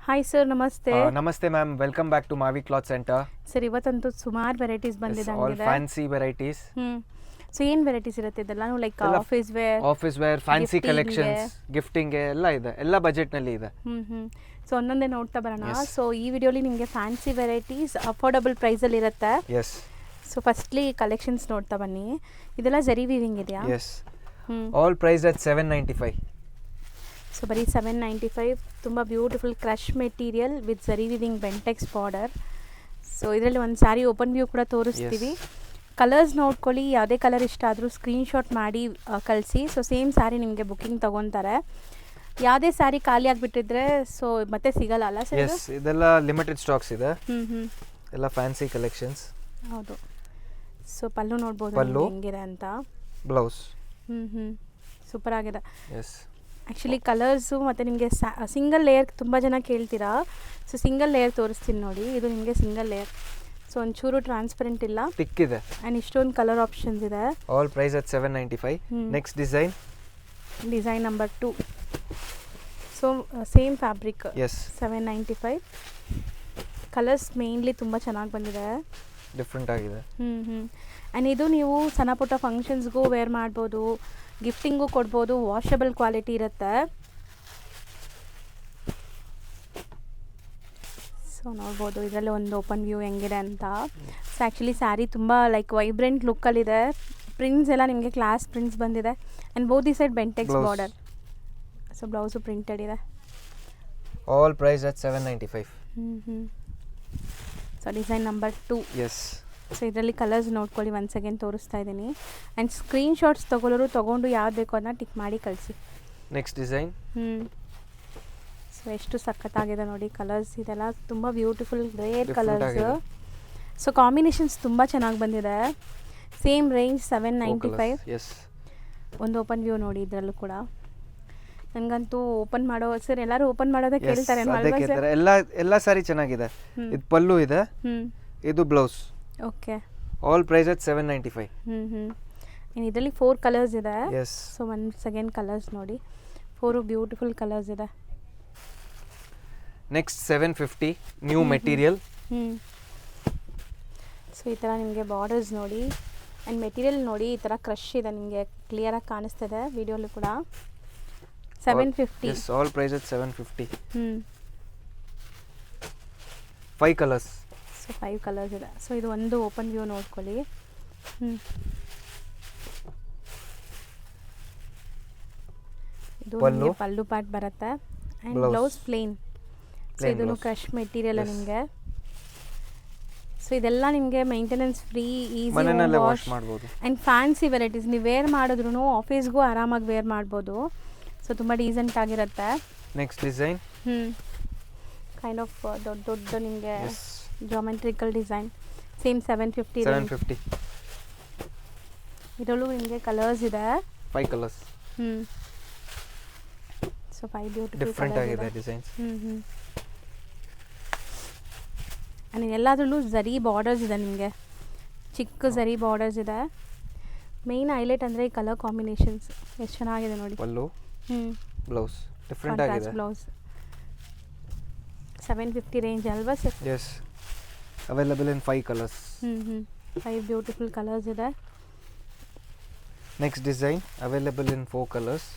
Hi sir, ನಮಸ್ತೆ. ನಮಸ್ತೆ ma'am, welcome back to Maavi cloth centre. Sir, ಇವತ್ತಂತೂ ಸುಮಾರು ವೆರೈಟೀಸ್ ಬಂದಿದೆ. All fancy varieties. ಸೊ ಏನು ವೆರೈಟೀಸ್ ಇರುತ್ತೆ ಇದೆಲ್ಲ? Like office wear, fancy collections, gifting ಎಲ್ಲ ಇದೆ. ಎಲ್ಲ ಬಜೆಟ್ ನಲ್ಲಿ ಇದೆ. ಸೊ ಒಂದೊಂದೇ ನೋಡ್ತಾ ಬರೋಣ. ಸೊ ಈ ವಿಡಿಯೋಲಿ ನಿಮಗೆ ಫ್ಯಾನ್ಸಿ ವೆರೈಟೀಸ್ ಅಫೋರ್ಡಬಲ್ ಪ್ರೈಸಲ್ಲಿ ಇರುತ್ತೆ. ಎಸ್. ಸೊ ಫಸ್ಟ್ಲಿ ಕಲೆಕ್ಷನ್ಸ್ ನೋಡ್ತಾ ಬನ್ನಿ. ಇದೆಲ್ಲ ಜರಿ ವೀವಿಂಗ್ ಇದೆಯಾ? Yes. All price at 795. So ಬರೀ 795. ತುಂಬ beautiful crush material with zari weaving Bentex border. So ಇದರಲ್ಲಿ ಒಂದು ಸ್ಯಾರಿ ಓಪನ್ ವ್ಯೂ ಕೂಡ ತೋರಿಸ್ತೀವಿ. ಕಲರ್ಸ್ ನೋಡ್ಕೊಳ್ಳಿ, ಯಾವುದೇ ಕಲರ್ ಇಷ್ಟ ಆದರೂ ಸ್ಕ್ರೀನ್ಶಾಟ್ ಮಾಡಿ ಕಳಿಸಿ. ಸೊ ಸೇಮ್ ಸ್ಯಾರಿ ನಿಮಗೆ ಬುಕ್ಕಿಂಗ್ ತೊಗೊತಾರೆ. ಯಾವುದೇ ಸ್ಯಾರಿ ಖಾಲಿ ಆಗಿಬಿಟ್ಟಿದ್ರೆ ಸೊ ಮತ್ತೆ ಸಿಗಲ್ಲ ಅಲ್ಲ ಸರ್? ಎಸ್, ಇದೆಲ್ಲ ಲಿಮಿಟೆಡ್ ಸ್ಟಾಕ್ಸ್ ಇದೆ. ಎಲ್ಲ ಫ್ಯಾನ್ಸಿ ಕಲೆಕ್ಷನ್ಸ್. ಹೌದು. ಸೊ ಪಲ್ಲು ನೋಡ್ಬೋದು ಹೆಂಗಿದೆ ಅಂತ. ಬ್ಲೌಸ್. ಸೂಪರ್ ಆಗಿದೆ. ಎಸ್. ಆ್ಯಕ್ಚುಲಿ ಕಲರ್ಸು ಮತ್ತು ನಿಮಗೆ ಸಿಂಗಲ್ ಲೇಯರ್ ತುಂಬ ಜನ ಕೇಳ್ತೀರಾ. ಸೊ ಸಿಂಗಲ್ ಲೇಯರ್ ತೋರಿಸ್ತೀನಿ ನೋಡಿ. ಇದು ನಿಮಗೆ ಸಿಂಗಲ್ ಲೇಯರ್. ಸೊ ಒಂಚೂರು ಟ್ರಾನ್ಸ್ಪರೆಂಟ್ ಇಲ್ಲ, ಥಿಕ್ ಇದೆ. ಆ್ಯಂಡ್ ಇಷ್ಟೊಂದು ಕಲರ್ ಆಪ್ಷನ್ಸ್ ಇದೆ. All price at 795. Next design number 2. So same fabric. Yes. 795. Colours mainly ತುಂಬ ಚೆನ್ನಾಗಿ ಬಂದಿದೆ, ಡಿಫ್ರೆಂಟ್ ಆಗಿದೆ. ಆ್ಯಂಡ್ ಇದು ನೀವು ಸಣ್ಣ ಪುಟ್ಟ ಫಂಕ್ಷನ್ಸ್ಗೂ ವೇರ್ ಮಾಡ್ಬೋದು, ಗಿಫ್ಟಿಂಗು ಕೊಡ್ಬೋದು. ವಾಷಬಲ್ ಕ್ವಾಲಿಟಿ ಇರುತ್ತೆ. ಸೊ ನೋಡ್ಬೋದು ಇದರಲ್ಲಿ ಒಂದು ಓಪನ್ ವ್ಯೂ ಹೆಂಗಿದೆ ಅಂತ. ಸೊ ಆ್ಯಕ್ಚುಲಿ ಸ್ಯಾರಿ ತುಂಬ ಲೈಕ್ ವೈಬ್ರೆಂಟ್ ಲುಕ್ಕಲ್ಲಿದೆ. ಪ್ರಿಂಟ್ಸ್ ಎಲ್ಲ ನಿಮಗೆ ಕ್ಲಾಸ್ ಪ್ರಿಂಟ್ಸ್ ಬಂದಿದೆ. And both the side Bentex border. So blouse printed ಇದೆ. All price at 795. So design number 2. Yes. So ಇದರಲ್ಲಿ ಕಲರ್ಸ್ ನೋಡ್ಕೊಳ್ಳಿ, ಒನ್ಸ್ ಅಗೇನ್ ತೋರಿಸ್ತಾ ಇದ್ದೀನಿ. ಆ್ಯಂಡ್ ಸ್ಕ್ರೀನ್ಶಾಟ್ಸ್ ತೊಗೊಂಡು ಯಾವ್ದು ಬೇಕೋ ಅದನ್ನ ಟಿಕ್ ಮಾಡಿ ಕಳಿಸಿ. Next design. ಸೊ ಎಷ್ಟು ಸಖತ್ತಾಗಿದೆ ನೋಡಿ ಕಲರ್ಸ್. ಇದೆಲ್ಲ ತುಂಬ beautiful rare colours. So combinations ತುಂಬ ಚೆನ್ನಾಗಿ ಬಂದಿದೆ. Same range 795. ಎಸ್. ಒಂದು ಓಪನ್ ವ್ಯೂ ನೋಡಿ ಇದರಲ್ಲೂ ಕೂಡ. ನನಗಂತೂ ಓಪನ್ ಮಾಡೋ ಸರ್, ಎಲ್ಲರೂ ಓಪನ್ ಮಾಡೋದೇ ಕೇಳ್ತಾರೆ. ಎಲ್ಲ ಸಾರಿ ಚೆನ್ನಾಗಿದೆ. ಇದು ಪಲ್ಲು ಇದೆ, ಇದು blouse. Okay. All price at 795. ಇದರಲ್ಲಿ 4 ಕಲರ್ಸ್ ಇದೆ. Yes. So once again colours ನೋಡಿ, 4 ಬ್ಯೂಟಿಫುಲ್ ಕಲರ್ಸ್ ಇದೆ. Next 750 new material. ಸೊ ಈ ಥರ ನಿಮಗೆ ಬಾರ್ಡರ್ಸ್ ನೋಡಿ, ಆ್ಯಂಡ್ ಮೆಟೀರಿಯಲ್ ನೋಡಿ ಈ ಥರ ಕ್ರಶ್ ಇದೆ, ನಿಮಗೆ ಕ್ಲಿಯರಾಗಿ ಕಾಣಿಸ್ತಿದೆ ವಿಡಿಯೋಲಿ ಕೂಡ. 750. Yes. All price at 750. 5 colours. So 5 colours ಇದೆ. ಸೊ ಇದು ಒಂದು ಓಪನ್ ವ್ಯೂ ನೋಡ್ಕೊಳ್ಳಿ. ಇದು ನಿಮಗೆ ಪಲ್ಲು ಪಾರ್ಟ್ ಬರುತ್ತೆ, ಆ್ಯಂಡ್ ಬ್ಲೌಸ್ ಪ್ಲೇನ್. ಸೊ ಇದನ್ನು ಕ್ರಶ್ ಮೆಟೀರಿಯಲ್ ನಿಮಗೆ. ಸೊ ಇದೆಲ್ಲ ನಿಮಗೆ ಮೇಂಟೆನೆನ್ಸ್ ಫ್ರೀ, ಈಸಿ ವಾಶ್ ಮಾಡ್ಬೋದು. ಆ್ಯಂಡ್ ಫ್ಯಾನ್ಸಿ ವೆರೈಟೀಸ್ ನೀವು ವೇರ್ ಮಾಡಿದ್ರು ಆಫೀಸ್ಗೂ ಆರಾಮಾಗಿ ವೇರ್ ಮಾಡ್ಬೋದು. ಸೊ ತುಂಬ ಡೀಸೆಂಟ್ ಆಗಿರುತ್ತೆ. Next design. ಕೈಂಡ್ ಆಫ್ ದೊಡ್ಡ ನಿಮಗೆ ಜಾಮೆಟ್ರಿಕಲ್ ಡಿಸೈನ್. ಸೇಮ್ 750. ಇದರಲ್ಲೂ ನಿಮಗೆ ಕಲರ್ಸ್ ಇದೆ. 5 ಕಲರ್ಸ್. ಸೊ 5 ಬ್ಯೂಟಿಫುಲ್ ಡಿಫ್ರೆಂಟ್ ಆಗಿದೆ ಡಿಸೈನ್ಸ್. ಆ್ಯಂಡ್ ಎಲ್ಲದರಲ್ಲೂ ಝರಿ ಬಾರ್ಡರ್ಸ್ ಇದೆ, ನಿಮಗೆ ಚಿಕ್ಕ ಝರಿ ಬಾರ್ಡರ್ಸ್ ಇದೆ. ಮೇನ್ ಹೈಲೈಟ್ ಅಂದರೆ ಈ ಕಲರ್ ಕಾಂಬಿನೇಷನ್ಸ್ ಎಷ್ಟು ಚೆನ್ನಾಗಿದೆ ನೋಡಿ. ಪಲ್ಲು, ಬ್ಲೌಸ್ ಡಿಫ್ರೆಂಟ್ ಆಗಿದೆ. ಬ್ಲೌಸ್ 750 ರೇಂಜ್ ಅಲ್ವಾ sir? Yes. Available in 5 colours. 5 beautiful colours ಇದೆ. Next design available in 4 colours.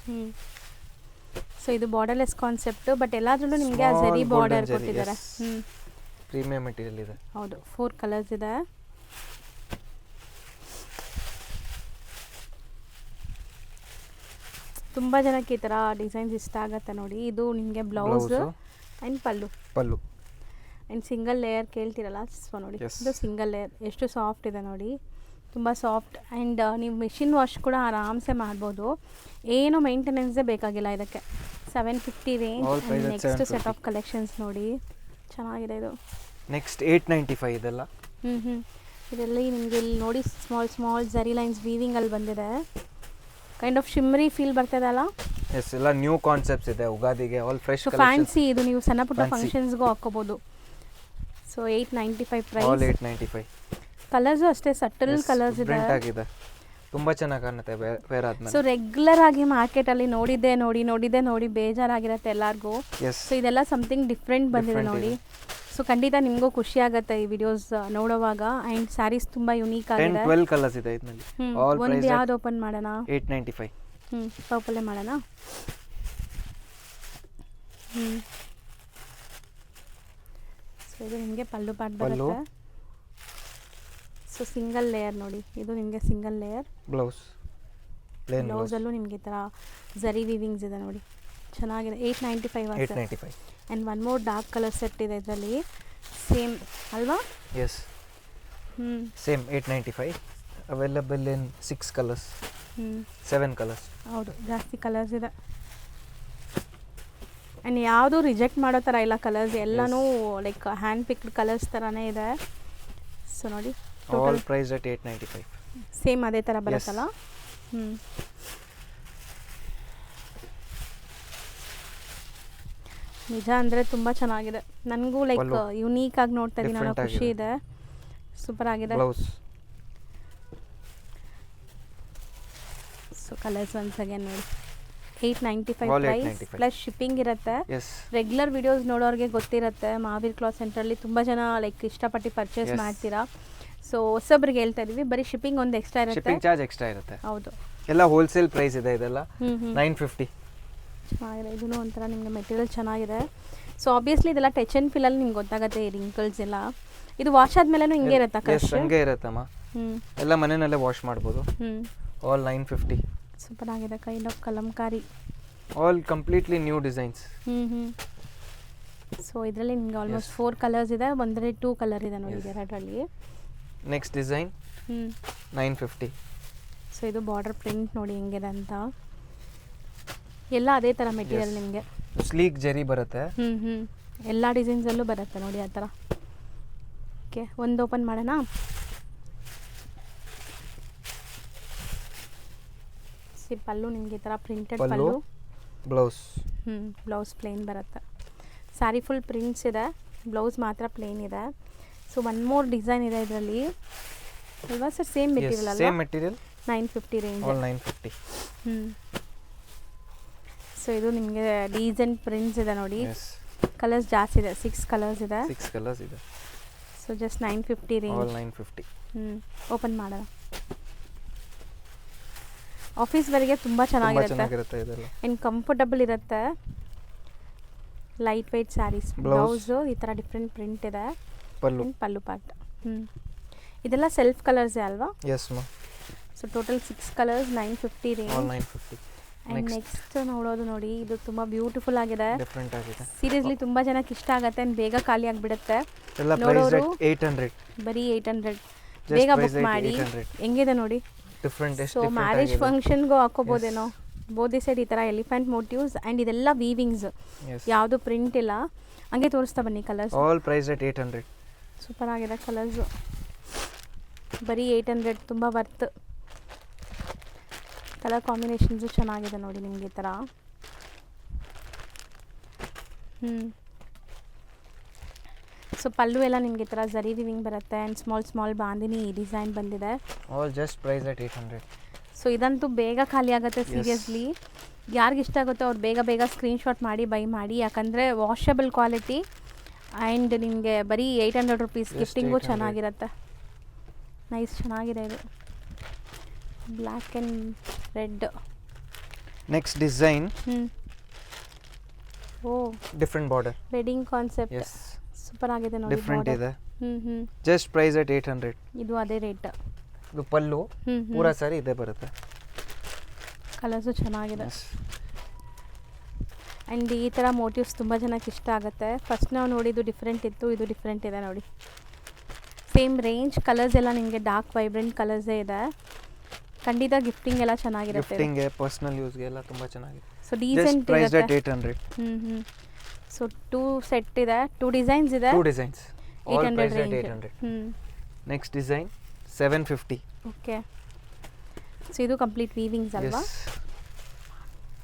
So ಇದು ಬಾರ್ಡರ್ಲೆಸ್ ಕಾನ್ಸೆಪ್ಟ್, ಬಟ್ ಎಲ್ಲಾದ್ರಲ್ಲೂ ನಿಮಗೆ ಆ ಝರಿ ಬಾರ್ಡರ್ ಕೊಟ್ಟಿದ್ದಾರೆ. ಪ್ರೀಮಿಯಂ ಮೆಟೀರಿಯಲ್ ಇದೆ. ಹೌದು. 4 ಕಲರ್ಸ್ ಇದೆ. ತುಂಬ ಜನಕ್ಕೆ ಈ ಥರ ಡಿಸೈನ್ಸ್ ಇಷ್ಟ ಆಗುತ್ತೆ ನೋಡಿ. ಇದು ನಿಮಗೆ blouse and pallu and single layer ಕೇಳ್ತಿರಲ್ಲ. ಸೊ ನೋಡಿ ಇದು ಸಿಂಗಲ್ ಲೇಯರ್ ಎಷ್ಟು ಸಾಫ್ಟ್ ಇದೆ ನೋಡಿ, ತುಂಬ ಸಾಫ್ಟ್. ಆ್ಯಂಡ್ ನೀವು ಮಿಷಿನ್ ವಾಶ್ ಕೂಡ ಆರಾಮ್ಸೆ ಮಾಡ್ಬೋದು, ಏನು ಮೇಂಟೆನೆನ್ಸೇ ಬೇಕಾಗಿಲ್ಲ ಇದಕ್ಕೆ. 750 range. Next set of collections ನೋಡಿ, ಚೆನ್ನಾಗಿದೆ ಇದು. ನೆಕ್ಸ್ಟ್ 895 ಇದೆಲ್ಲ. ಇದರಲ್ಲಿ ನಿಮಗೆ ಇಲ್ಲಿ ನೋಡಿ ಸ್ಮಾಲ್ ಝರಿ ಲೈನ್ಸ್ ವೀವಿಂಗಲ್ಲಿ ಬಂದಿದೆ. ಕೈಂಡ್ ಆಫ್ ಶಿಮ್ರಿ ಫೀಲ್ ಬರ್ತದೆ ಅಲ್ಲ? ಎಸ್. ಎಲ್ಲ ನ್ಯೂ ಕಾನ್ಸೆಪ್ಟ್ಸ್ ಇದೆ ಉಗಾದಿಗೆ. All fresh collections. ಫ್ಯಾನ್ಸಿ ಇದು ನೀವು ಸಣ್ಣ ಪುಟ್ಟ ಫಂಕ್ಷನ್ಸ್ಗೂ ಹಾಕೋಬೋದು. So 895 price. ಆಲ್ 895. ಕಲರ್ಸು ಅಷ್ಟೇ ಸಟಲ್ ಕಲರ್ಸ್ ಇದೆ. ತುಂಬ ಚೆನ್ನಾಗಿ ಕಾಣುತ್ತೆ ವೇರ್ ಆದ್ಮೇಲೆ. ಸೊ ರೆಗ್ಯುಲರ್ ಆಗಿ ಮಾರ್ಕೆಟಲ್ಲಿ ನೋಡಿದ್ದೆ ನೋಡಿ ಬೇಜಾರಾಗಿರುತ್ತೆ ಎಲ್ಲರಿಗೂ. ಸೊ ಇದೆಲ್ಲ ಸಮಥಿಂಗ್ ಡಿಫ್ರೆಂಟ್ ಬಂದಿದೆ ನೋಡಿ. ಸೊ ಖಂಡಿತ ನಿಮಗೂ ಖುಷಿ ಆಗುತ್ತೆ ಈ ವಿಡಿಯೋಸ್ ನೋಡುವಾಗ. ಆ್ಯಂಡ್ ಸ್ಯಾರೀಸ್ ತುಂಬ ಯುನೀಕ್ ಆಗಿದೆ. 12 ಕಲರ್ಸ್ ಇದೆ ಇದರಲ್ಲಿ. ಒಂದು ಯಾವ್ದು ಓಪನ್ ಮಾಡೋಣ? 895. ಪರ್ಪಲ್ಲೇ ಮಾಡೋಣ. ಸೊ ಇದು ನಿಮಗೆ ಪಲ್ಲು ಪಾಟ್ ಬರುತ್ತೆ. ಸೊ ಸಿಂಗಲ್ ಲೇಯರ್ ನೋಡಿ, ಇದು ನಿಮಗೆ ಸಿಂಗಲ್ ಲೇಯರ್ ಬ್ಲೌಸ್. ಬ್ಲೌಸಲ್ಲೂ ನಿಮಗೆ ಈ ಥರ ಝರಿ ವಿವಿಂಗ್ಸ್ ಇದೆ ನೋಡಿ, ಚೆನ್ನಾಗಿದೆ. 895 and one more dark colour set ಇದೆ ಇದರಲ್ಲಿ, ಸೇಮ್ ಅಲ್ವಾ? Yes, same 895. Available in 6 colours, 7 colours. ಹೌದು, ಜಾಸ್ತಿ ಕಲರ್ಸ್ ಇದೆ. ಆ್ಯಂಡ್ ಯಾವುದು ರಿಜೆಕ್ಟ್ ಮಾಡೋ ಥರ ಇಲ್ಲ ಕಲರ್ಸ್, ಎಲ್ಲನೂ ಲೈಕ್ ಹ್ಯಾಂಡ್ ಪಿಕ್ಡ್ ಕಲರ್ಸ್ ಥರನೇ ಇದೆ. ಸೊ ನೋಡಿ, ಆಲ್ ಪ್ರೈಸ್ ಅಟ್ 895. ಸೇಮ್ ಅದೇ ಥರ ಬರುತ್ತಲ್ಲ. ನಿಜ ಅಂದರೆ ತುಂಬ ಚೆನ್ನಾಗಿದೆ. ನನಗೂ ಲೈಕ್ ಯುನೀಕ್ ಆಗಿ ನೋಡ್ತಾ ಇದ್ದೀನಿ, ಅನ್ನೋ ಖುಷಿ ಇದೆ. ಸೂಪರ್ ಆಗಿದೆ. ಸೊ ಕಲರ್ಸ್ ಒನ್ಸ್ ಅಗೇನ್ ನೋಡಿ, 895 ಪ್ರೈಸ್ ಪ್ಲಸ್ ಶಿಪ್ಪಿಂಗ್ ಇರುತ್ತೆ. ರೆಗ್ಯುಲರ್ ವಿಡಿಯೋಸ್ ನೋಡೋರಿಗೆ ಗೊತ್ತಿರುತ್ತೆ, ಮಹಾವೀರ್ ಕ್ಲಾತ್ ಸೆಂಟ್ರಲ್ಲಿ ತುಂಬ ಜನ ಲೈಕ್ ಇಷ್ಟಪಟ್ಟು ಪರ್ಚೇಸ್ ಮಾಡ್ತೀರಾ. ಸೊ ಹೊಸಬ್ರಿಗೆ ಹೇಳ್ತಾ ಇದೀವಿ, ಬರೀ ಶಿಪ್ಪಿಂಗ್ ಒಂದು ಎಕ್ಸ್ಟ್ರಾ ಇರುತ್ತೆ, ಶಿಪ್ಪಿಂಗ್ ಚಾರ್ಜ್ ಎಕ್ಸ್ಟ್ರಾ ಇರುತ್ತೆ. ಹೌದು, ಎಲ್ಲ ಹೋಲ್ಸೇಲ್ ಪ್ರೈಸ್ ಇದೆ. ಇದೆಲ್ಲ 950. ಚೆನ್ನಾಗಿದೆ. ಇದೂ ಒಂಥರ ನಿಮಗೆ ಮೆಟೀರಿಯಲ್ ಚೆನ್ನಾಗಿದೆ. ಸೊ ಆಬ್ವಿಯಸ್ಲಿ ಇದೆಲ್ಲ ಟಚ್ ಆ್ಯಂಡ್ ಫೀಲಲ್ಲಿ ನಿಮ್ಗೆ ಗೊತ್ತಾಗುತ್ತೆ ಈ ರಿಂಕಲ್ಸ್ ಎಲ್ಲ. ಇದು ವಾಶ್ ಆದ್ಮೇಲೆ ಹಿಂಗೆ ಇರುತ್ತಾ? ಹಂಗೆ ಇರುತ್ತಮ್ಮ, ಎಲ್ಲ ಮನೆಯಲ್ಲೇ ವಾಶ್ ಮಾಡ್ಬೋದು. ಆಲ್ 950. ಸೂಪರ್ ಆಗಿದೆ, kind of Kalamkari. All completely new designs. So ಇದರಲ್ಲಿ ನಿಮಗೆ ಆಲ್ಮೋಸ್ಟ್ 4 ಕಲರ್ಸ್ ಇದೆ, ಒಂದರಲ್ಲಿ 2 ಕಲರ್ ಇದೆ ನೋಡಿ ಎರಡರಲ್ಲಿ. Next design 950. ಸೊ ಇದು ಬಾರ್ಡರ್ ಪ್ರಿಂಟ್ ನೋಡಿ ಹೆಂಗಿದೆ ಅಂತ, ಎಲ್ಲ ಅದೇ ಥರ ಮೆಟೀರಿಯಲ್ ನಿಮಗೆ. ಸ್ಲೀಕ್ ಜರಿ ಬರುತ್ತೆ. ಎಲ್ಲ ಡಿಸೈನ್ಸಲ್ಲೂ ಬರುತ್ತೆ ನೋಡಿ ಆ ಥರ. ಓಕೆ, ಒಂದು ಓಪನ್ ಮಾಡೋಣ. ಪಲ್ಲು ನಿಮಗೆ ಈ ಥರ ಪ್ರಿಂಟೆಡ್ ಪಲ್ಲು, ಬ್ಲೌಸ್ ಬ್ಲೌಸ್ ಪ್ಲೇನ್ ಬರುತ್ತೆ. ಸ್ಯಾರಿ ಫುಲ್ ಪ್ರಿಂಟ್ಸ್ ಇದೆ, ಬ್ಲೌಸ್ ಮಾತ್ರ ಪ್ಲೇನ್ ಇದೆ. ಸೊ ಒನ್ ಮೋರ್ ಡಿಸೈನ್ ಇದೆ ಇದರಲ್ಲಿ ಅಲ್ವಾ ಸರ್? ಸೇಮ್ ಮೆಟೀರಿಯಲ್ ಅಲ್ವಾ? Same material, 950 range. All 950. So ಇದು ನಿಮಗೆ ಡೀಸೆಂಟ್ ಪ್ರಿಂಟ್ಸ್ ಇದೆ ನೋಡಿ, ಕಲರ್ಸ್ ಜಾಸ್ತಿ ಇದೆ, 6 ಕಲರ್ಸ್ ಇದೆ. 6 ಕಲರ್ಸ್ ಇದೆ. So just 950 range, all 950. Open ಮಾಡೋಣ. ಆಫೀಸ್ವರೆಗೆ ತುಂಬ ಚೆನ್ನಾಗಿರುತ್ತೆ ಇದೆಲ್ಲ, ಆ್ಯಂಡ್ ಕಂಫರ್ಟಬಲ್ ಇರುತ್ತೆ. Light weight sarees. ಬ್ಲೌಸು ಈ ಥರ ಡಿಫ್ರೆಂಟ್ ಪ್ರಿಂಟ್ ಇದೆ, ಪಲ್ಲು ಪಾರ್ಟ್. ಇದೆಲ್ಲ ಸೆಲ್ಫ್ ಕಲರ್ಸೇ ಅಲ್ವಾ? ಎಸ್ ಮಾ. So total 6 colours, 950 range. All 950. And next ನೋಡೋದು ನೋಡಿ, ಇದು ತುಂಬ ಬ್ಯೂಟಿಫುಲ್ ಆಗಿದೆ, ಡಿಫ್ರೆಂಟ್ ಆಗಿದೆ. ಸೀರಿಯಸ್ಲಿ ತುಂಬ ಜನಕ್ಕೆ ಇಷ್ಟ ಆಗುತ್ತೆ ಆ್ಯಂಡ್ ಬೇಗ ಖಾಲಿ ಆಗಿಬಿಡುತ್ತೆ. ಎಲ್ಲ ಪ್ರೈಸ್ 800, ಬರೀ 800. ಬೇಗ ಬುಕ್ ಮಾಡಿ. ಹೆಂಗಿದೆ ನೋಡಿ, ಡಿಫ್ರೆಂಟ್. ಸೊ ಮ್ಯಾರೇಜ್ ಫಂಕ್ಷನ್ಗೂ ಹಾಕೋಬೋದೇನೋ. ಬೋದಿ ಸೈಡ್ ಈ ಥರ ಎಲಿಫೆಂಟ್ ಮೋಟಿವ್ಸ್ ಆ್ಯಂಡ್ ಇದೆಲ್ಲ ವೀವಿಂಗ್ಸ್, ಯಾವುದು ಪ್ರಿಂಟ್ ಇಲ್ಲ. ಹಂಗೆ ತೋರಿಸ್ತಾ ಬನ್ನಿ colours. All price at 800. Super ಆಗಿದೆ ಕಲರ್ಸು, ಬರೀ 800, ತುಂಬ ವರ್ತ್. ಕಲರ್ ಕಾಂಬಿನೇಷನ್ಸು ಚೆನ್ನಾಗಿದೆ ನೋಡಿ ನಿಮಗೆ ಈ ಥರ. ಸೊ ಪಲ್ಲು ಎಲ್ಲ ನಿಮಗೆ ಈ ಥರ ಝರಿ ವಿವಿಂಗ್ ಬರುತ್ತೆ ಆ್ಯಂಡ್ ಸ್ಮಾಲ್ ಬಾಂದಿನಿ ಡಿಸೈನ್ ಬಂದಿದೆ. All just price at 800. So ಇದಂತೂ ಬೇಗ ಖಾಲಿ ಆಗುತ್ತೆ ಸೀರಿಯಸ್ಲಿ. ಯಾರಿಗೆ ಇಷ್ಟ ಆಗುತ್ತೋ ಅವ್ರು ಬೇಗ ಸ್ಕ್ರೀನ್ಶಾಟ್ ಮಾಡಿ ಬೈ ಮಾಡಿ, ಯಾಕಂದರೆ ವಾಷಬಲ್ ಕ್ವಾಲಿಟಿ ಆ್ಯಂಡ್ ನಿಮಗೆ ಬರೀ 800 ರುಪೀಸ್. ಗಿಫ್ಟಿಂಗು ಚೆನ್ನಾಗಿರುತ್ತೆ. ನೈಸ್, ಚೆನ್ನಾಗಿದೆ ಇದು. Black and red. Next design, oh different border, wedding concept. Yes, super ಆಗಿದೆ ನೋಡಿ, ಡಿಫ್ರೆಂಟ್ ಇದೆ. Just price at 800. ಇದು ಅದೇ ರೇಟ್. ಇದು ಪಲ್ಲು, ಪೂರಾ ಸಾರಿ ಇದೆ ಬರುತ್ತೆ. ಕಲರ್ಸು ಚೆನ್ನಾಗಿದೆ ಆ್ಯಂಡ್ ಈ ಥರ ಮೋಟಿವ್ಸ್ ತುಂಬ ಜನಕ್ಕೆ ಇಷ್ಟ ಆಗುತ್ತೆ. ಫಸ್ಟ್ ನಾವು ನೋಡಿದ್ದು ಡಿಫ್ರೆಂಟ್ ಇತ್ತು, ಇದು ಡಿಫ್ರೆಂಟ್ ಇದೆ ನೋಡಿ. ಸೇಮ್ ರೇಂಜ್, ಕಲರ್ಸ್ ಎಲ್ಲ ನಿಮಗೆ ಡಾರ್ಕ್ ವೈಬ್ರೆಂಟ್ ಕಲರ್ಸೇ ಇದೆ. ಖಂಡಿತ ಗಿಫ್ಟಿಂಗ್ ಎಲ್ಲ ಚೆನ್ನಾಗಿರುತ್ತೆ. ಗಿಫ್ಟಿಂಗ್, ಪರ್ಸನಲ್ ಯೂಸ್ಗೆ ಎಲ್ಲ ತುಂಬ ಚೆನ್ನಾಗಿದೆ. So decent price at 800. So 2 set ಇದೆ, 2 ಡಿಸೈನ್ಸ್ ಇದೆ. 2 designs, all price at 800. Next design 750. Okay, so ಇದು ಕಂಪ್ಲೀಟ್ ವೀವಿಂಗ್ಸ್ ಅಲ್ವಾ?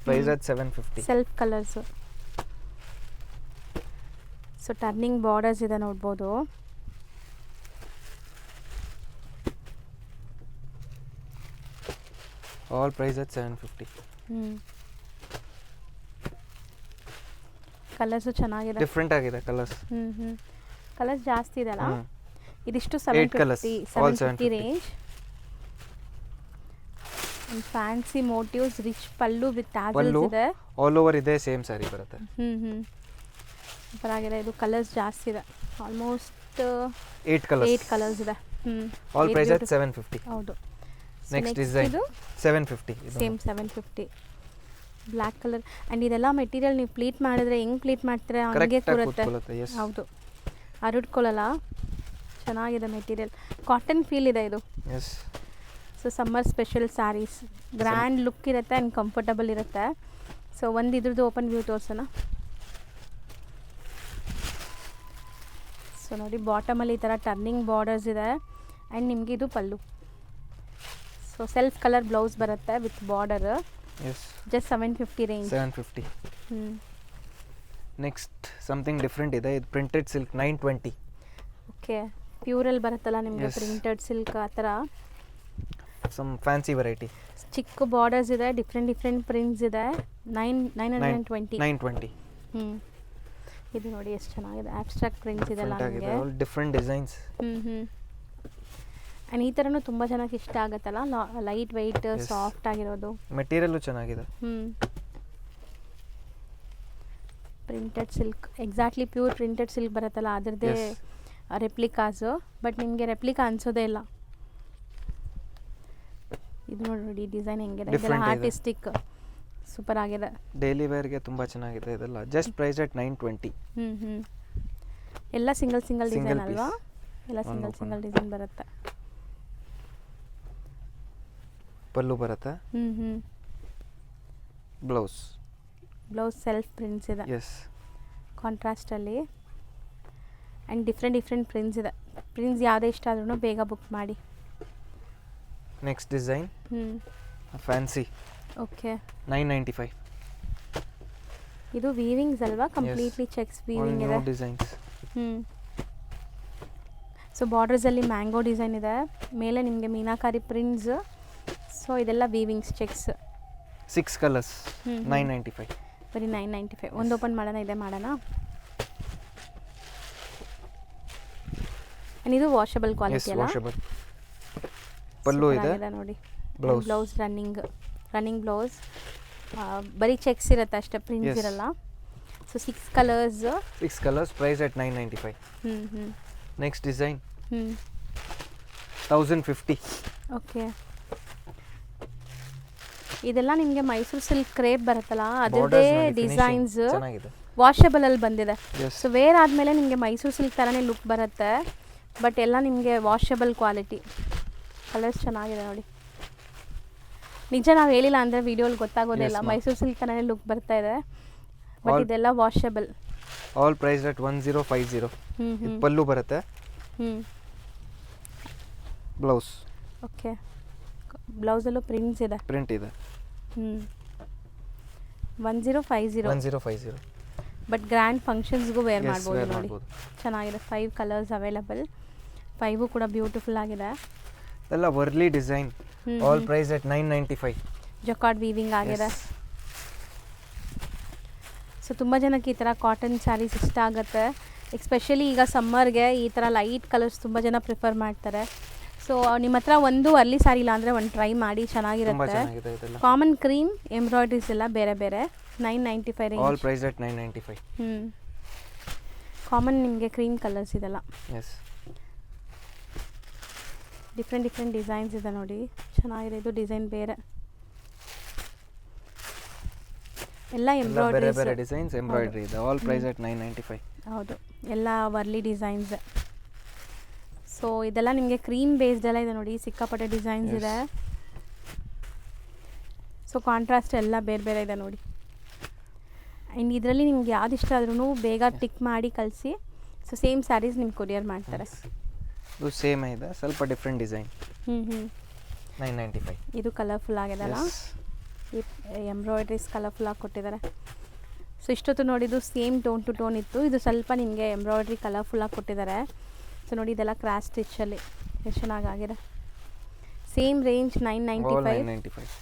Price at 750. Self colours. So turning borders ಇದೆ ನೋಡ್ಬೋದು. All price at 750. ಕಲರ್ಸು ಚೆನ್ನಾಗಿದೆ, ಡಿಫ್ರೆಂಟ್ ಆಗಿದೆ ಕಲರ್ಸ್. ಕಲರ್ಸ್ ಜಾಸ್ತಿ ಇದೆ ಅಲ್ಲ. ಇದಿಷ್ಟು 8 colours, all 750 range. Fancy motifs, rich pallu with tassels ಇದೆ. ಆಲ್ ಓವರ್ ಇದೆ, ಸೇಮ್ ಸ್ಯಾರಿ ಬರುತ್ತೆ. ಸೂಪರ್ ಆಗಿದೆ. ಇದು ಕಲರ್ಸ್ ಜಾಸ್ತಿ ಇದೆ, ಆಲ್ಮೋಸ್ಟ್ 8 colours. 8 ಕಲರ್ಸ್ ಇದೆ. All price at 750. ಹೌದು. Next design 750. Same 750 black colour. And ಇದೆಲ್ಲ ಮೆಟೀರಿಯಲ್ ನೀವು ಪ್ಲೀಟ್ ಮಾಡಿದ್ರೆ ಹೆಂಗೆ ಪ್ಲೀಟ್ ಮಾಡ್ತೀರಾ ಹಂಗೆ ಕೂರುತ್ತೆ. ಹೌದು, ಹರಡ್ಕೊಳ್ಳಲ್ಲ. ಚೆನ್ನಾಗಿದೆ ಮೆಟೀರಿಯಲ್, ಕಾಟನ್ ಫೀಲ್ ಇದೆ ಇದು. Yes. So summer special saris, grand look ಇರುತ್ತೆ ಆ್ಯಂಡ್ ಕಂಫರ್ಟಬಲ್ ಇರುತ್ತೆ. ಸೊ ಒಂದು ಇದ್ರದ್ದು ಓಪನ್ ವ್ಯೂ ತೋರ್ಸೋಣ. ಸೊ ನೋಡಿ, ಬಾಟಮಲ್ಲಿ ಈ ಥರ ಟರ್ನಿಂಗ್ ಬಾರ್ಡರ್ಸ್ ಇದೆ ಆ್ಯಂಡ್ ನಿಮಗೆ ಇದು ಪಲ್ಲು. ಸೊ ಸೆಲ್ಫ್ ಕಲರ್ ಬ್ಲೌಸ್ ಬರುತ್ತೆ with border. Just 750 range. 750. Next something different ಇದೆ. ಇದು ಪ್ರಿಂಟೆಡ್ ಸಿಲ್ಕ್ 920. ಓಕೆ, ಪ್ಯೂರಲ್ಲಿ ಬರುತ್ತಲ್ಲ ನಿಮಗೆ ಪ್ರಿಂಟೆಡ್ ಸಿಲ್ಕ್ ಆ ಥರ. Some fancy variety. ಚಿಕ್ಕ ಬಾರ್ಡರ್ಸ್ ಇದೆ, ಡಿಫ್ರೆಂಟ್ ಪ್ರಿಂಟ್ಸ್ ಇದೆ. 920. ಇದು ನೋಡಿ ಎಷ್ಟು ಚೆನ್ನಾಗಿದೆ, ಆಬ್ಸ್ಟ್ರಾಕ್ಟ್ ಪ್ರಿಂಟ್ಸ್ ಇದೆಲ್ಲ ನಿಮಗೆ. Different designs. ಆ್ಯಂಡ್ ಈ ಥರನೂ ತುಂಬ ಜನಕ್ಕೆ ಇಷ್ಟ ಆಗುತ್ತಲ್ಲ, ಲೈಟ್ ವೆಯ್ಟ್ ಸಾಫ್ಟ್ ಆಗಿರೋದು. ಮೆಟೀರಿಯಲ್ಲು ಚೆನ್ನಾಗಿದೆ. Printed silk, exactly pure printed silk ಬರುತ್ತಲ್ಲ ಅದರದ್ದೇ ರೆಪ್ಲಿಕಾಸು. ಬಟ್ ನಿಮಗೆ ರೆಪ್ಲಿಕಾ ಅನ್ಸೋದೇ ಇಲ್ಲ. ಇದು ನೋಡಿ ಡಿಸೈನ್ ಹೆಂಗಿದೆ, ಇದೆಲ್ಲ ಆರ್ಟಿಸ್ಟಿಕ್, ಸೂಪರ್ ಆಗಿದೆ. ಡೈಲಿ ವೇರ್ಗೆ ತುಂಬ ಚೆನ್ನಾಗಿದೆ ಇದೆಲ್ಲ. Just price at 920. ಎಲ್ಲ ಸಿಂಗಲ್ ಡಿಸೈನ್ ಅಲ್ವಾ? ಎಲ್ಲ ಸಿಂಗಲ್ ಡಿಸೈನ್ ಬರುತ್ತೆ. ಪಲ್ಲು ಬರುತ್ತೆ. ಬ್ಲೌಸ್ ಸೆಲ್ಫ್ ಪ್ರಿಂಟ್ಸ್ ಇದೆ. ಎಸ್, ಕಾಂಟ್ರಾಸ್ಟಲ್ಲಿ. ಆ್ಯಂಡ್ ಡಿಫ್ರೆಂಟ್ ಪ್ರಿಂಟ್ಸ್ ಇದೆ. ಪ್ರಿಂಟ್ಸ್ ಯಾವುದೇ ಇಷ್ಟ ಆದ್ರೂ ಬೇಗ ಬುಕ್ ಮಾಡಿ. Next design fancy. ಓಕೆ, 995. ಇದು ವೀವಿಂಗ್ಸ್ ಅಲ್ವಾ? ಕಂಪ್ಲೀಟ್ಲಿ ಚೆಕ್ಸ್ ವೀವಿಂಗ್ ಇದೆ. ಡಿಸೈನ್ಸ್. ಸೊ ಬಾರ್ಡರ್ಸಲ್ಲಿ ಮ್ಯಾಂಗೋ ಡಿಸೈನ್ ಇದೆ, ಮೇಲೆ ನಿಮಗೆ ಮೀನಾಕಾರಿ ಪ್ರಿಂಟ್ಸ್. ಸೊ ಇದೆಲ್ಲ ವೀವಿಂಗ್ಸ್, ಚೆಕ್ಸ್. 6 colours. 995. ಬರೀ 995. ಒಂದು ಓಪನ್ ಮಾಡೋಣ, ಇದೆ ಮಾಡೋಣ. ಇದು ವಾಷಬಲ್ ಕ್ವಾಲಿಟಿ ಅಲ್ಲ? ವಾಷಬಲ್. ಪಲ್ಲು ಇದೆ ನೋಡಿ. Blouse running blouse. ಬರೀ ಚೆಕ್ಸ್ ಇರುತ್ತೆ ಅಷ್ಟೇ, ಪ್ರಿಂಟ್ಸ್ ಇರಲ್ಲ. So 6 colours. 6 colours, price at 995. Next design 1050. Okay, ಇದೆಲ್ಲ ನಿಮಗೆ ಮೈಸೂರು ಸಿಲ್ಕ್ ಕ್ರೇಪ್ ಬರುತ್ತಲ್ಲ ಅದರದೇ ಡಿಸೈನ್ಸ್ ವಾಷಬಲ್ ಅಲ್ಲಿ ಬಂದಿದೆ. ಸೊ ವೇರ್ ಆದಮೇಲೆ ನಿಮಗೆ ಮೈಸೂರು ಸಿಲ್ಕ್ ಥರನೇ ಲುಕ್ ಬರುತ್ತೆ, ಬಟ್ ಎಲ್ಲ ನಿಮಗೆ ವಾಷಬಲ್ ಕ್ವಾಲಿಟಿ. ಕಲರ್ಸ್ ಚೆನ್ನಾಗಿದೆ ನೋಡಿ. ನಿಜ ನಾವು ಹೇಳಿಲ್ಲ ಅಂದರೆ ವಿಡಿಯೋಲಿ ಗೊತ್ತಾಗೋದಿಲ್ಲ, ಮೈಸೂರು ಸಿಲ್ಕ್ ಥರನೇ ಲುಕ್ ಬರ್ತಾ ಇದೆ, ಬಟ್ ಇದೆಲ್ಲ washable. All price at 1050. Pallu ಬರುತ್ತೆ. ಬ್ಲೌಸ್. ಓಕೆ, ಬ್ಲೌಸಲ್ಲೂ ಪ್ರಿಂಟ್ಸ್ ಇದೆ. ಪ್ರಿಂಟ್ ಇದೆ. 1050. ಬಟ್ ಗ್ರ್ಯಾಂಡ್ ಫಂಕ್ಷನ್ಸ್ಗೂ ವೇರ್ ಮಾಡ್ಬೋದು ನೋಡಿ. ಚೆನ್ನಾಗಿದೆ. 5 colours ಅವೈಲಬಲ್. 5 ಕೂಡ ಬ್ಯೂಟಿಫುಲ್ ಆಗಿದೆ. ಎಲ್ಲ Warli design. All price at 995. Jacquard weaving ಆಗಿದೆ. ಸೊ ತುಂಬ ಜನಕ್ಕೆ ಈ ಥರ ಕಾಟನ್ ಸ್ಯಾರೀಸ್ ಇಷ್ಟ ಆಗುತ್ತೆ. ಎಸ್ಪೆಷಲಿ ಈಗ ಸಮ್ಮರ್ಗೆ ಈ ಥರ ಲೈಟ್ ಕಲರ್ಸ್ ತುಂಬ ಜನ ಪ್ರಿಫರ್ ಮಾಡ್ತಾರೆ. ಸೊ ನಿಮ್ಮ ಹತ್ರ ಒಂದು ಅರ್ಲಿ ಸ್ಯಾರಿ ಇಲ್ಲ ಅಂದರೆ ಒಂದು ಟ್ರೈ ಮಾಡಿ, ಚೆನ್ನಾಗಿರುತ್ತೆ. ಕಾಮನ್ ಕ್ರೀಮ್ ಎಂಬ್ರಾಯ್ಡ್ರೀಸ್ ಎಲ್ಲ ಬೇರೆ 995 range. All price at 995. Common ನಿಮಗೆ ಕ್ರೀಮ್ ಕಲರ್ಸ್ ಇದೆಲ್ಲ. ಎಸ್, ಡಿಫ್ರೆಂಟ್ ಡಿಸೈನ್ಸ್ ಇದೆ ನೋಡಿ, ಚೆನ್ನಾಗಿದೆ. ಇದು ಡಿಸೈನ್ ಬೇರೆ, ಎಲ್ಲ ಎಂಬ್ರಾಯ್ಡ್ರೀಸ್, ಬೇರೆ ಡಿಸೈನ್ಸ್ ಎಂಬ್ರಾಯ್ಡ್ರಿ ಇದೆ. All price at 995. ಹೌದು, ಎಲ್ಲ ವರ್ಲಿ ಡಿಸೈನ್ಸ್. ಸೊ ಇದೆಲ್ಲ ನಿಮಗೆ ಕ್ರೀಮ್ ಬೇಸ್ಡ್ ಎಲ್ಲ ಇದೆ ನೋಡಿ, ಸಿಕ್ಕಾಪಟ್ಟೆ ಡಿಸೈನ್ಸ್ ಇದೆ. ಸೊ ಕಾಂಟ್ರಾಸ್ಟ್ ಎಲ್ಲ ಬೇರೆ ಇದೆ ನೋಡಿ. ಆ್ಯಂಡ್ ಇದರಲ್ಲಿ ನಿಮ್ಗೆ ಯಾವ್ದು ಇಷ್ಟ ಆದ್ರೂ ಬೇಗ ಟಿಕ್ ಮಾಡಿ ಕಳಿಸಿ. ಸೊ ಸೇಮ್ ಸ್ಯಾರೀಸ್ ನಿಮ್ಗೆ ಕೊರಿಯರ್ ಮಾಡ್ತಾರೆ. ಇದು ಸೇಮ್ ಇದೆ, ಸ್ವಲ್ಪ ಡಿಫ್ರೆಂಟ್ ಡಿಸೈನ್. 995. ಇದು ಕಲರ್ಫುಲ್ ಆಗಿದೆ ಅಲ್ಲ, ಈ ಎಂಬ್ರಾಯ್ಡ್ರೀಸ್ ಕಲರ್ಫುಲ್ ಆಗಿ ಕೊಟ್ಟಿದ್ದಾರೆ. ಸೊ ಇಷ್ಟೊತ್ತು ನೋಡಿದ್ದು ಸೇಮ್ ಟೋನ್ ಟು ಟೋನ್ ಇತ್ತು, ಇದು ಸ್ವಲ್ಪ ನಿಮಗೆ ಎಂಬ್ರಾಯ್ಡ್ರಿ ಕಲರ್ಫುಲ್ ಆಗಿ ಕೊಟ್ಟಿದ್ದಾರೆ. ಸೊ ನೋಡಿ ಇದೆಲ್ಲ ಕ್ರಾಸ್ ಸ್ಟಿಚ್ಚಲ್ಲಿ ಎಷ್ಟು ಚೆನ್ನಾಗಾಗಿದೆ. Same range 995.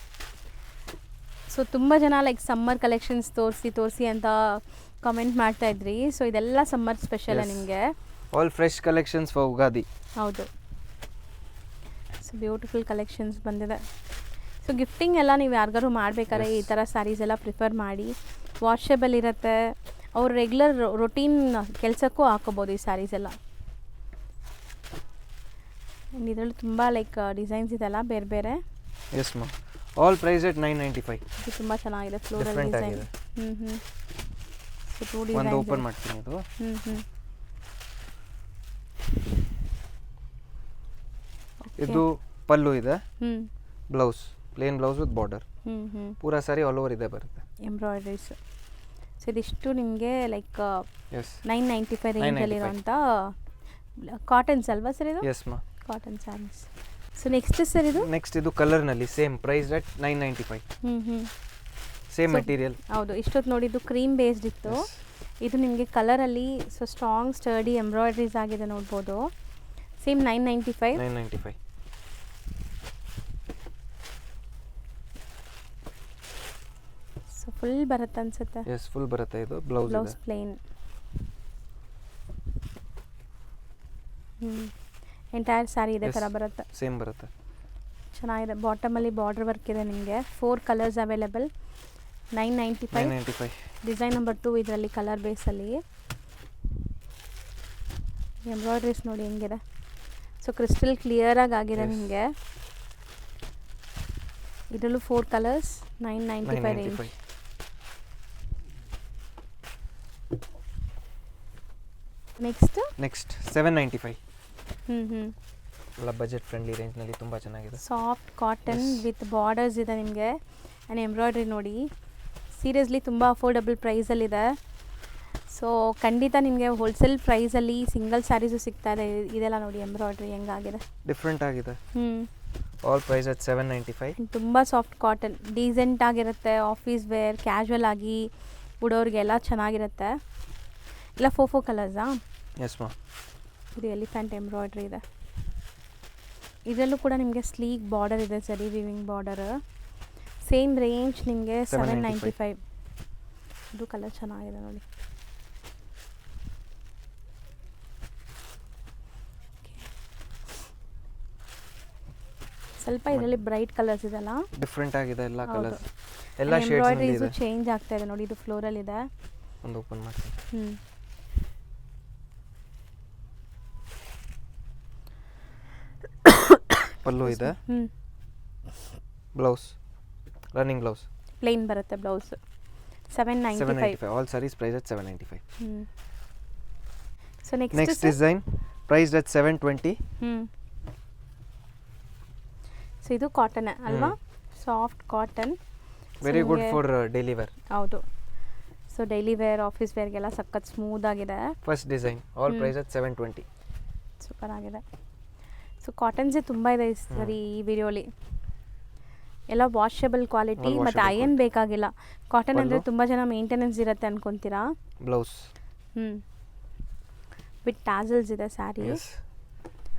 ಸೊ ತುಂಬ ಜನ ಲೈಕ್ ಸಮ್ಮರ್ ಕಲೆಕ್ಷನ್ಸ್ ತೋರಿಸಿ ಅಂತ ಕಾಮೆಂಟ್ ಮಾಡ್ತಾ ಇದ್ರಿ. ಸೊ ಇದೆಲ್ಲ ಸಮ್ಮರ್ ಸ್ಪೆಷಲ್ ನಿಮಗೆ. All fresh collections for Ugadi. ಹೌದು. ಸೊ ಬ್ಯೂಟಿಫುಲ್ ಕಲೆಕ್ಷನ್ಸ್ ಬಂದಿದೆ. ಸೊ ಗಿಫ್ಟಿಂಗ್ ಎಲ್ಲ ನೀವು ಯಾರಿಗಾರು ಮಾಡಬೇಕಾದ್ರೆ ಈ ಥರ ಸ್ಯಾರೀಸ್ ಎಲ್ಲ ಪ್ರಿಫರ್ ಮಾಡಿ. ವಾಷೇಬಲ್ ಇರುತ್ತೆ, ಅವ್ರು ರೆಗ್ಯುಲರ್ ರೊಟೀನ್ ಕೆಲಸಕ್ಕೂ ಹಾಕೋಬೋದು ಈ ಸ್ಯಾರೀಸ್ ಎಲ್ಲ. ಇದರಲ್ಲಿ ತುಂಬ ಲೈಕ್ ಡಿಸೈನ್ಸ್ ಇದೆಲ್ಲ ಬೇರೆ ಬೇರೆ. ಎಸ್ ಮಾ, ಆಲ್ ಪ್ರೈಸ್ ಎಟ್ 995. ಇದು ತುಂಬ ಚೆನ್ನಾಗಿದೆ ಫ್ಲೋರಲ್ ಡಿಸೈನ್. ಸೊ 2 ಡಿಸೈನ್ ಒಂದು ಓಪನ್ ಮಾಡ್ತೀನಿ ಇದು. ಇದು ಪಲ್ಲು ಇದೆ, blouse plain blouse with border. ಪೂರಾ ಸಾರಿ ಆಲ್ ಓವರ್ ಇದೆ ಬರುತ್ತೆ ಎಂಬ್ರಾಯ್ಡ್ರೀಸ್. ಸೊ ಇದಿಷ್ಟು ನಿಮಗೆ ಲೈಕ್ 995 ರೇಂಜಲ್ಲಿರುವಂಥ ಕಾಟನ್ಸ್ ಅಲ್ವಾ ಸರ್ ಇದು? ಎಸ್ ಮಾ, cotton saris. So next sir ಇದು? ನೆಕ್ಸ್ಟ್ ಇದು ಕಲರ್ನಲ್ಲಿ same price at 995. Same material. ಹೌದು, ಇಷ್ಟೊತ್ತು ನೋಡಿದ್ದು ಕ್ರೀಮ್ ಬೇಸ್ಡ್ ಇತ್ತು. ಇದು ನಿಮಗೆ ಕಲರಲ್ಲಿ ಸೊ ಸ್ಟ್ರಾಂಗ್ ಸ್ಟರ್ಡಿ ಎಂಬ್ರಾಯ್ಡ್ರೀಸ್ ಆಗಿದೆ ನೋಡ್ಬೋದು. ಸೇಮ್ 995. ಸೊ ಫುಲ್ ಬರುತ್ತೆ ಅನ್ಸುತ್ತೆ. ಎಸ್, ಫುಲ್ ಬರುತ್ತೆ. ಇದು ಬ್ಲೌಸ್ ಪ್ಲೇನ್. ಎಂಟೈರ್ ಸ್ಯಾರಿ ಇದೇ ಥರ ಬರುತ್ತೆ. ಸೇಮ್ ಬರುತ್ತೆ. ಚೆನ್ನಾಗಿದೆ. ಬಾಟಮಲ್ಲಿ ಬಾರ್ಡರ್ ವರ್ಕ್ ಇದೆ ನಿಮಗೆ. 4 ಕಲರ್ಸ್ ಅವೈಲೇಬಲ್. 995. ಡಿಸೈನ್ ನಂಬರ್ 2 ಇದರಲ್ಲಿ ಕಲರ್ ಬೇಸಲ್ಲಿ. ಎಂಬ್ರಾಯ್ಡ್ರೀಸ್ ನೋಡಿ ಹೆಂಗಿದೆ. ಸೊ ಕ್ರಿಸ್ಟಲ್ ಕ್ಲಿಯರಾಗಿ ಆಗಿದೆ ನಿಮಗೆ. ಇದರಲ್ಲೂ 4 ಕಲರ್ಸ್. 995 ರೇಂಜ್. ನೆಕ್ಸ್ಟ್ 795. ಎಲ್ಲ ಬಜೆಟ್ ಫ್ರೆಂಡ್ಲಿ ರೇಂಜ್ನಲ್ಲಿ ತುಂಬ ಚೆನ್ನಾಗಿದೆ. ಸಾಫ್ಟ್ ಕಾಟನ್ ವಿತ್ ಬಾರ್ಡರ್ಸ್ ಇದೆ ನಿಮಗೆ. ಆ್ಯಂಡ್ ಎಂಬ್ರಾಯ್ಡ್ರಿ ನೋಡಿ, ಸೀರಿಯಸ್ಲಿ ತುಂಬ ಅಫೋರ್ಡಬಲ್ ಪ್ರೈಸಲ್ಲಿದೆ. ಸೊ ಖಂಡಿತ ನಿಮಗೆ ಹೋಲ್ಸೇಲ್ ಪ್ರೈಸಲ್ಲಿ ಸಿಂಗಲ್ ಸ್ಯಾರೀಸು ಸಿಗ್ತಾ ಇದೆ. ಇದೆಲ್ಲ ನೋಡಿ ಎಂಬ್ರಾಯ್ಡ್ರಿ ಹೆಂಗಾಗಿದೆ, ಡಿಫ್ರೆಂಟ್ ಆಗಿದೆ. All price at 795. ತುಂಬ ಸಾಫ್ಟ್ ಕಾಟನ್, ಡೀಸೆಂಟ್ ಆಗಿರುತ್ತೆ. ಆಫೀಸ್ ವೇರ್, ಕ್ಯಾಶುವಲ್ ಆಗಿ ಉಡೋರಿಗೆಲ್ಲ ಚೆನ್ನಾಗಿರುತ್ತೆ. ಇಲ್ಲ 4 ಕಲರ್ಸಾ? ಎಸ್ ಮಾ. ಇದು ಎಲಿಫೆಂಟ್ ಎಂಬ್ರಾಯ್ಡ್ರಿ ಇದೆ. ಇದರಲ್ಲೂ ಕೂಡ ನಿಮಗೆ ಸ್ಲೀಕ್ ಬಾರ್ಡರ್ ಇದೆ, ಸರಿ ವಿವಿಂಗ್ ಬಾರ್ಡರ್. ಸೇಮ್ ರೇಂಜ್ ನಿಮಗೆ 795. ಇದು ಕಲರ್ ಚೆನ್ನಾಗಿದೆ ನೋಡಿ. ಸ್ವಲ್ಪ ಇದರಲ್ಲಿ ಬ್ರೈಟ್ ಕಲರ್ಸ್ ಇದೆಲ್ಲ, ಡಿಫ್ರೆಂಟ್ ಆಗಿದೆ ಎಲ್ಲ ಕಲರ್ಸ್. ಎಲ್ಲ ಶೇಡ್ಸ್ ಇದೆ, ಚೇಂಜ್ ಆಗ್ತಾ ಇದೆ ನೋಡಿ. ಇದು ಫ್ಲೋರಲ್ ಇದೆ. ಒಂದು ಓಪನ್ ಮಾಡ್ತೀನಿ. ಪಲ್ಲು ಇದೆ, ಬ್ಲೌಸ್ ರನ್ನಿಂಗ್ ಬ್ಲೌಸ್ ಪ್ಲೇನ್ ಬರುತ್ತೆ. Blouse 795. All saris price at 795. So next design price at 720. So ಇದು ಕಾಟನ್ ಅಲ್ವಾ? Soft cotton, very good for daily wear. ಹೌದು. ಸೊ ಡೈಲಿ ವೇರ್, ಆಫೀಸ್ ವೇರ್ಗೆಲ್ಲ ಸಖತ್ ಸ್ಮೂತ್ ಆಗಿದೆ. First design all price at 720. Super ಆಗಿದೆ. So ಕಾಟನ್ಸೇ ತುಂಬ ಇದೆ ಸರಿ ಈ ವಿಡಿಯೋಲಿ. ಎಲ್ಲ ವಾಷಬಲ್ ಕ್ವಾಲಿಟಿ ಮತ್ತು ಅಯನ್ ಬೇಕಾಗಿಲ್ಲ. ಕಾಟನ್ ಅಂದರೆ ತುಂಬ ಜನ ಮೇಂಟೆನೆನ್ಸ್ ಇರುತ್ತೆ ಅನ್ಕೊತೀರಾ. ಬ್ಲೌಸ್ ವಿತ್ ಟ್ಯಾಸಲ್ಸ್ ಇದೆ ಸ್ಯಾರಿ.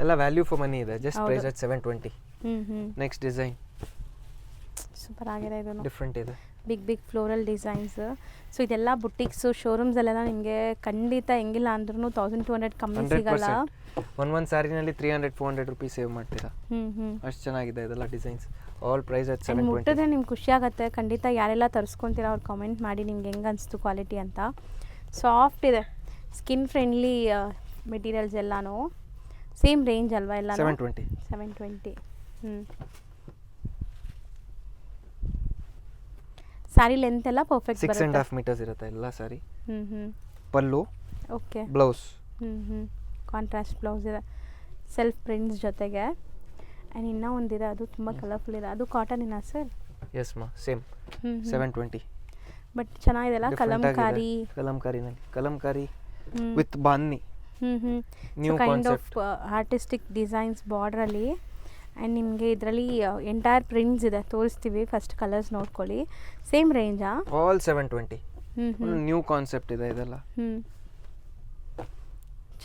ಎಲ್ಲ ವ್ಯಾಲ್ಯೂ ಫಾರ್ ಮನಿ ಇದೆ. Just price at 720. Next design super ಆಗಿದೆ. ಇದು ಡಿಫ್ರೆಂಟ್ ಇದೆ, ಬಿಗ್ ಫ್ಲೋರಲ್ ಡಿಸೈನ್ಸ್. ಸೊ ಇದೆಲ್ಲ ಬುಟಿಕ್ಸು, ಶೋರೂಮ್ಸಲ್ಲೆಲ್ಲ ನಿಮಗೆ ಖಂಡಿತ ಹೆಂಗಿಲ್ಲ ಅಂದ್ರೂ 1200 ಕಮ್ಮಿ ಸಿಗಲ್ಲ. ಒಂದು ಸ್ಯಾರಿನಲ್ಲಿ 300-400 ರೂಪೀಸ್ ಸೇವ್ ಮಾಡ್ತೀರಾ. ಅಷ್ಟು ಚೆನ್ನಾಗಿದೆ ಇದೆಲ್ಲ ಡಿಸೈನ್ಸ್. All price at 720. ಮುಟ್ಟಿದ್ರೆ ನಿಮ್ಗೆ ಖುಷಿ ಆಗುತ್ತೆ. ಖಂಡಿತ ಯಾರೆಲ್ಲ ತರಿಸ್ಕೊತೀರಾ ಅವ್ರು ಕಾಮೆಂಟ್ ಮಾಡಿ ನಿಮ್ಗೆ ಹೆಂಗೆ ಅನಿಸ್ತು ಕ್ವಾಲಿಟಿ ಅಂತ. ಸಾಫ್ಟ್ ಇದೆ, ಸ್ಕಿನ್ ಫ್ರೆಂಡ್ಲಿ ಮೆಟೀರಿಯಲ್ಸ್ ಎಲ್ಲನೂ. ಸೇಮ್ ರೇಂಜ್ ಅಲ್ವಾ ಎಲ್ಲ? 720. ಸ್ಯಾರಿ ಲೆಂತ್ ಎಲ್ಲ ಪರ್ಫೆಕ್ಟ್ ಬರುತ್ತೆ. 6.5 ಮೀಟರ್ಸ್ ಇರುತ್ತೆ ಎಲ್ಲ sari. Pallu, okay, blouse contrast blouse ಇದೆ ಸೆಲ್ಫ್ ಪ್ರಿಂಟ್ಸ್ ಜೊತೆಗೆ. ಆ್ಯಂಡ್ ಇನ್ನೂ ಒಂದಿದೆ, ಅದು ತುಂಬ ಕಲರ್ಫುಲ್ ಇದೆ. ಅದು ಕಾಟನ್ ಇನ್ನ ಸರ್? ಎಸ್ ಮಾ, ಸೇಮ್ 720. ಬಟ್ ಚೆನ್ನಾಗಿದೆಲ್ಲ, Kalamkari with Bandhani. New kind of artistic designs ಬಾರ್ಡ್ರಲ್ಲಿ. ಆ್ಯಂಡ್ ನಿಮಗೆ ಇದರಲ್ಲಿ ಎಂಟೈರ್ ಪ್ರಿಂಟ್ಸ್ ಇದೆ, ತೋರಿಸ್ತೀವಿ. ಫಸ್ಟ್ ಕಲರ್ಸ್ ನೋಡ್ಕೊಳ್ಳಿ. ಸೇಮ್ ರೇಂಜಾ? ಆಲ್ 720. ನ್ಯೂ ಕಾನ್ಸೆಪ್ಟ್ ಇದೆ ಇದೆಲ್ಲ.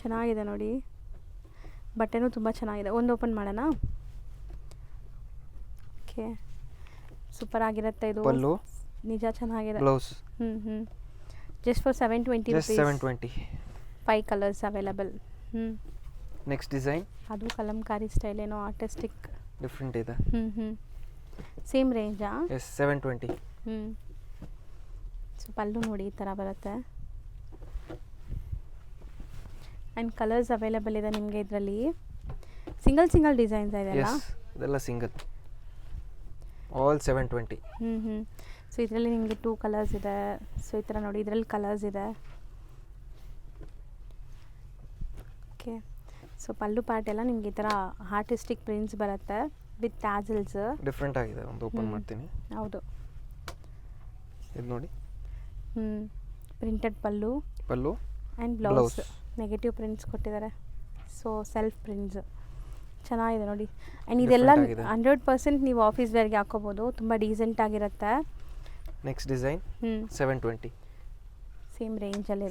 ಚೆನ್ನಾಗಿದೆ ನೋಡಿ, ಬಟ್ಟೆನೂ ತುಂಬ ಚೆನ್ನಾಗಿದೆ. ಒಂದು ಓಪನ್ ಮಾಡೋಣ. ಓಕೆ, ಸೂಪರ್ ಆಗಿರುತ್ತೆ ಇದು. ಪಲ್ಲು ನಿಜ ಚೆನ್ನಾಗಿದೆ. Blouse just for 720 just rupees. 720. 5 colours available. Next design ಅದು ಕಲಂಕಾರಿ ಸ್ಟೈಲ್ ಏನೋ ಆರ್ಟಿಸ್ಟಿಕ್. ಡಿಫ್ರೆಂಟ್ ಇದೆ. ಸೇಮ್ ರೇಂಜಾ? ಎಸ್ 720. ಸೊ ಪಲ್ಲು ನೋಡಿ ಈ ಥರ ಬರುತ್ತೆ. ಆ್ಯಂಡ್ ಕಲರ್ಸ್ ಅವೈಲಬಲ್ ಇದೆ ನಿಮಗೆ ಇದರಲ್ಲಿ. ಸಿಂಗಲ್ ಡಿಸೈನ್ಸ್ ಇದೆಲ್ಲ? ಎಸ್ ಇದೆಲ್ಲ ಸಿಂಗಲ್. ಆಲ್ 720. ಸೊ ಇದರಲ್ಲಿ ನಿಮಗೆ 2 ಕಲರ್ಸ್ ಇದೆ. ಸೊ ಈ ಥರ ನೋಡಿ ಇದರಲ್ಲಿ ಕಲರ್ಸ್ ಇದೆ. ಓಕೆ. ಸೊ ಪಲ್ಲು ಪಾರ್ಟ್ ಎಲ್ಲ ನಿಮಗೆ ಈ ಥರ ಆರ್ಟಿಸ್ಟಿಕ್ ಪ್ರಿಂಟ್ಸ್ ಬರುತ್ತೆ ವಿತ್ ಟ್ಯಾಸಲ್ಸ್. ಡಿಫ್ರೆಂಟ್ ಆಗಿದೆ. ಒಂದು ಓಪನ್ ಮಾಡ್ತೀನಿ. ಹೌದು. ಇದು ನೋಡಿ. Printed pallu and blouse. Negative prints ಕೊಟ್ಟಿದ್ದಾರೆ. ಸೊ ಸೆಲ್ಫ್ ಪ್ರಿಂಟ್ಸ್ ಚೆನ್ನಾಗಿದೆ ನೋಡಿ. ಆ್ಯಂಡ್ ಇದೆಲ್ಲ 100% ನೀವು ಆಫೀಸ್ ವೇರ್ಗೆ ಹಾಕೋಬೋದು. ತುಂಬ ಡೀಸೆಂಟ್ ಆಗಿರುತ್ತೆ. Next design 720. ಸೇಮ್ ರೇಂಜಲ್ಲಿ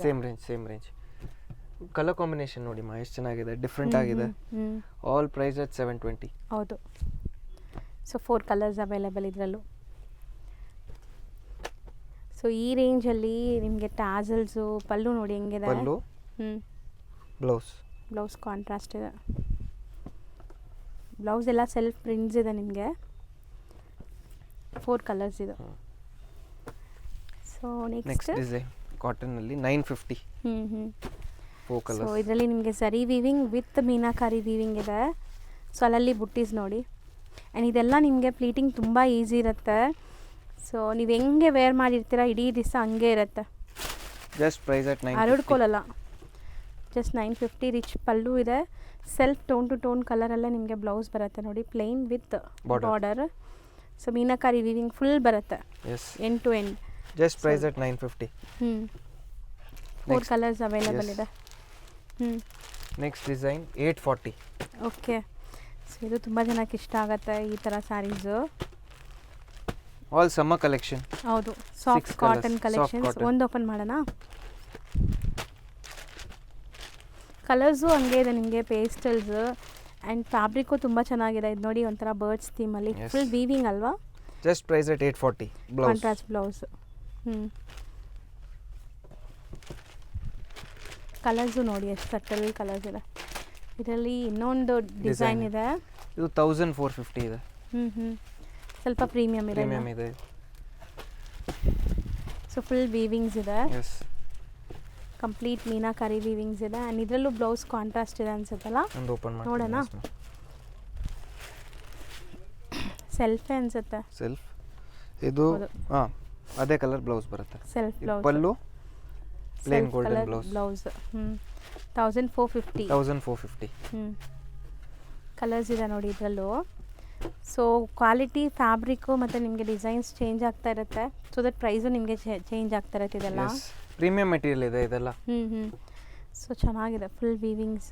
ಸೇಮ್ ರೇಂಜ್. ಕಲರ್ ಕಾಂಬಿನೇಷನ್ ನೋಡಿ ಮಾ ಎಷ್ಟು ಚೆನ್ನಾಗಿದೆ. ಡಿಫ್ರೆಂಟ್ ಆಗಿದೆ. All price at 720. ಹೌದು. ಸೊ 4 ಕಲರ್ಸ್ ಅವೈಲೇಬಲ್ ಇದರಲ್ಲೂ. ಸೊ ಈ ರೇಂಜಲ್ಲಿ ನಿಮಗೆ ಟ್ಯಾಸಲ್ಸು ಪಲ್ಲು ನೋಡಿ ಹೆಂಗಿದೆ. ಪಲ್ಲು ಬ್ಲೌಸ್ ಕಾಂಟ್ರಾಸ್ಟ್ ಇದೆ. ಬ್ಲೌಸ್ ಎಲ್ಲ ಸೆಲ್ಫ್ ಪ್ರಿಂಟ್ಸ್ ಇದೆ ನಿಮಗೆ. 4 ಕಲರ್ಸ್ ಇದು. ಸೊ ನೆಕ್ಸ್ಟ್ ಡಿಸೈನ್ ಕಾಟನಲ್ಲಿ 950. 4 ಕಲರ್ಸ್. ಸೊ ಇದರಲ್ಲಿ ನಿಮಗೆ zari weaving with meenakari weaving ಇದೆ. ಸೊ ಅಲ್ಲಲ್ಲಿ ಬುಟ್ಟೀಸ್ ನೋಡಿ. ಆ್ಯಂಡ್ ಇದೆಲ್ಲ ನಿಮಗೆ ಪ್ಲೀಟಿಂಗ್ ತುಂಬ ಈಸಿ ಇರುತ್ತೆ. ಸೊ ನೀವು ಹೆಂಗೆ ವೇರ್ ಮಾಡಿರ್ತೀರ ಇಡೀ ದಿವಸ ಹಂಗೆ ಇರುತ್ತೆ. Just price at 950. ಹರಡ್ಕೊಳ್ಳಲ್ಲ. ಜಸ್ಟ್ 950. ರಿಚ್ ಪಲ್ಲು ಇದೆ. ಸೆಲ್ಫ್ ಟೋನ್ ಟು ಟೋನ್ ಕಲರಲ್ಲೇ ನಿಮಗೆ ಬ್ಲೌಸ್ ಬರುತ್ತೆ ನೋಡಿ. Plain with border. So meenakari weaving full ಬರುತ್ತೆ. End to end. Just price at 950. 4 colours available ಇದೆ. Next design 840. ಓಕೆ. ಸೊ ಇದು ತುಂಬ ಜನಕ್ಕೆ ಇಷ್ಟ ಆಗುತ್ತೆ ಈ ಥರ ಸ್ಯಾರೀಸು. All summer collection. ಹೌದು. Soft cotton collections. ಒಂದು ಓಪನ್ ಮಾಡೋಣ. ಕಲರ್ಸು ಹಂಗೆ ಇದೆ ನಿಮಗೆ ಪೇಸ್ಟಲ್ಸ್. ಆ್ಯಂಡ್ ಫ್ಯಾಬ್ರಿಕ್ಕು ತುಂಬ ಚೆನ್ನಾಗಿದೆ. ಇದು ನೋಡಿ ಒಂಥರ ಬರ್ಡ್ಸ್ ಥೀಮಲ್ಲಿ ಫುಲ್ ವೀವಿಂಗ್ ಅಲ್ವಾ. Just price at 840. Contrast blouse. Colours ನೋಡಿ ಎಷ್ಟು ಸಟಲ್ ಕಲರ್ಸ್ ಇದೆ. ಇದರಲ್ಲಿ ಇನ್ನೊಂದು ಡಿಸೈನ್ ಇದೆ. ಇದು 1450 ಇದೆ. ಸ್ವಲ್ಪ ಪ್ರೀಮಿಯಮ್ ಇದೆ. ಸೊ ಫುಲ್ ವೀವಿಂಗ್ಸ್ ಇದೆ. ಕಂಪ್ಲೀಟ್ ಮೀನಾಕಾರಿ ವೀವಿಂಗ್ಸ್ ಇದೆ. ಆ್ಯಂಡ್ ಇದರಲ್ಲೂ ಬ್ಲೌಸ್ ಕಾಂಟ್ರಾಸ್ಟ್ ಇದೆ ಅನ್ಸುತ್ತಲ್ಲ. ಒಂದು ಓಪನ್ ಮಾಡಿ ನೋಡೋಣ. ಸೆಲ್ಫೇ ಅನ್ಸುತ್ತೆ. ಸೆಲ್ಫ್. ಇದು ಅದೇ ಕಲರ್ ಬ್ಲೌಸ್ ಬರುತ್ತೆ. Self blouse. Pallu plain golden blouse. 1450. Colours ಇದೆ ನೋಡಿ ಇದರಲ್ಲೂ. ಸೊ ಕ್ವಾಲಿಟಿ ಫ್ಯಾಬ್ರಿಕ್ಕು ಮತ್ತು ನಿಮಗೆ ಡಿಸೈನ್ಸ್ ಚೇಂಜ್ ಆಗ್ತಾ ಇರುತ್ತೆ. ಸೊ ದಟ್ ಪ್ರೈಸು ನಿಮಗೆ ಚೇಂಜ್ ಆಗ್ತಾ ಇರುತ್ತೆ ಇದೆಲ್ಲ. ಪ್ರೀಮಿಯಂ ಮೆಟೀರಿಯಲ್ ಇದೆ ಇದೆಲ್ಲ. ಸೊ ಚೆನ್ನಾಗಿದೆ ಫುಲ್ ವೀವಿಂಗ್ಸ್.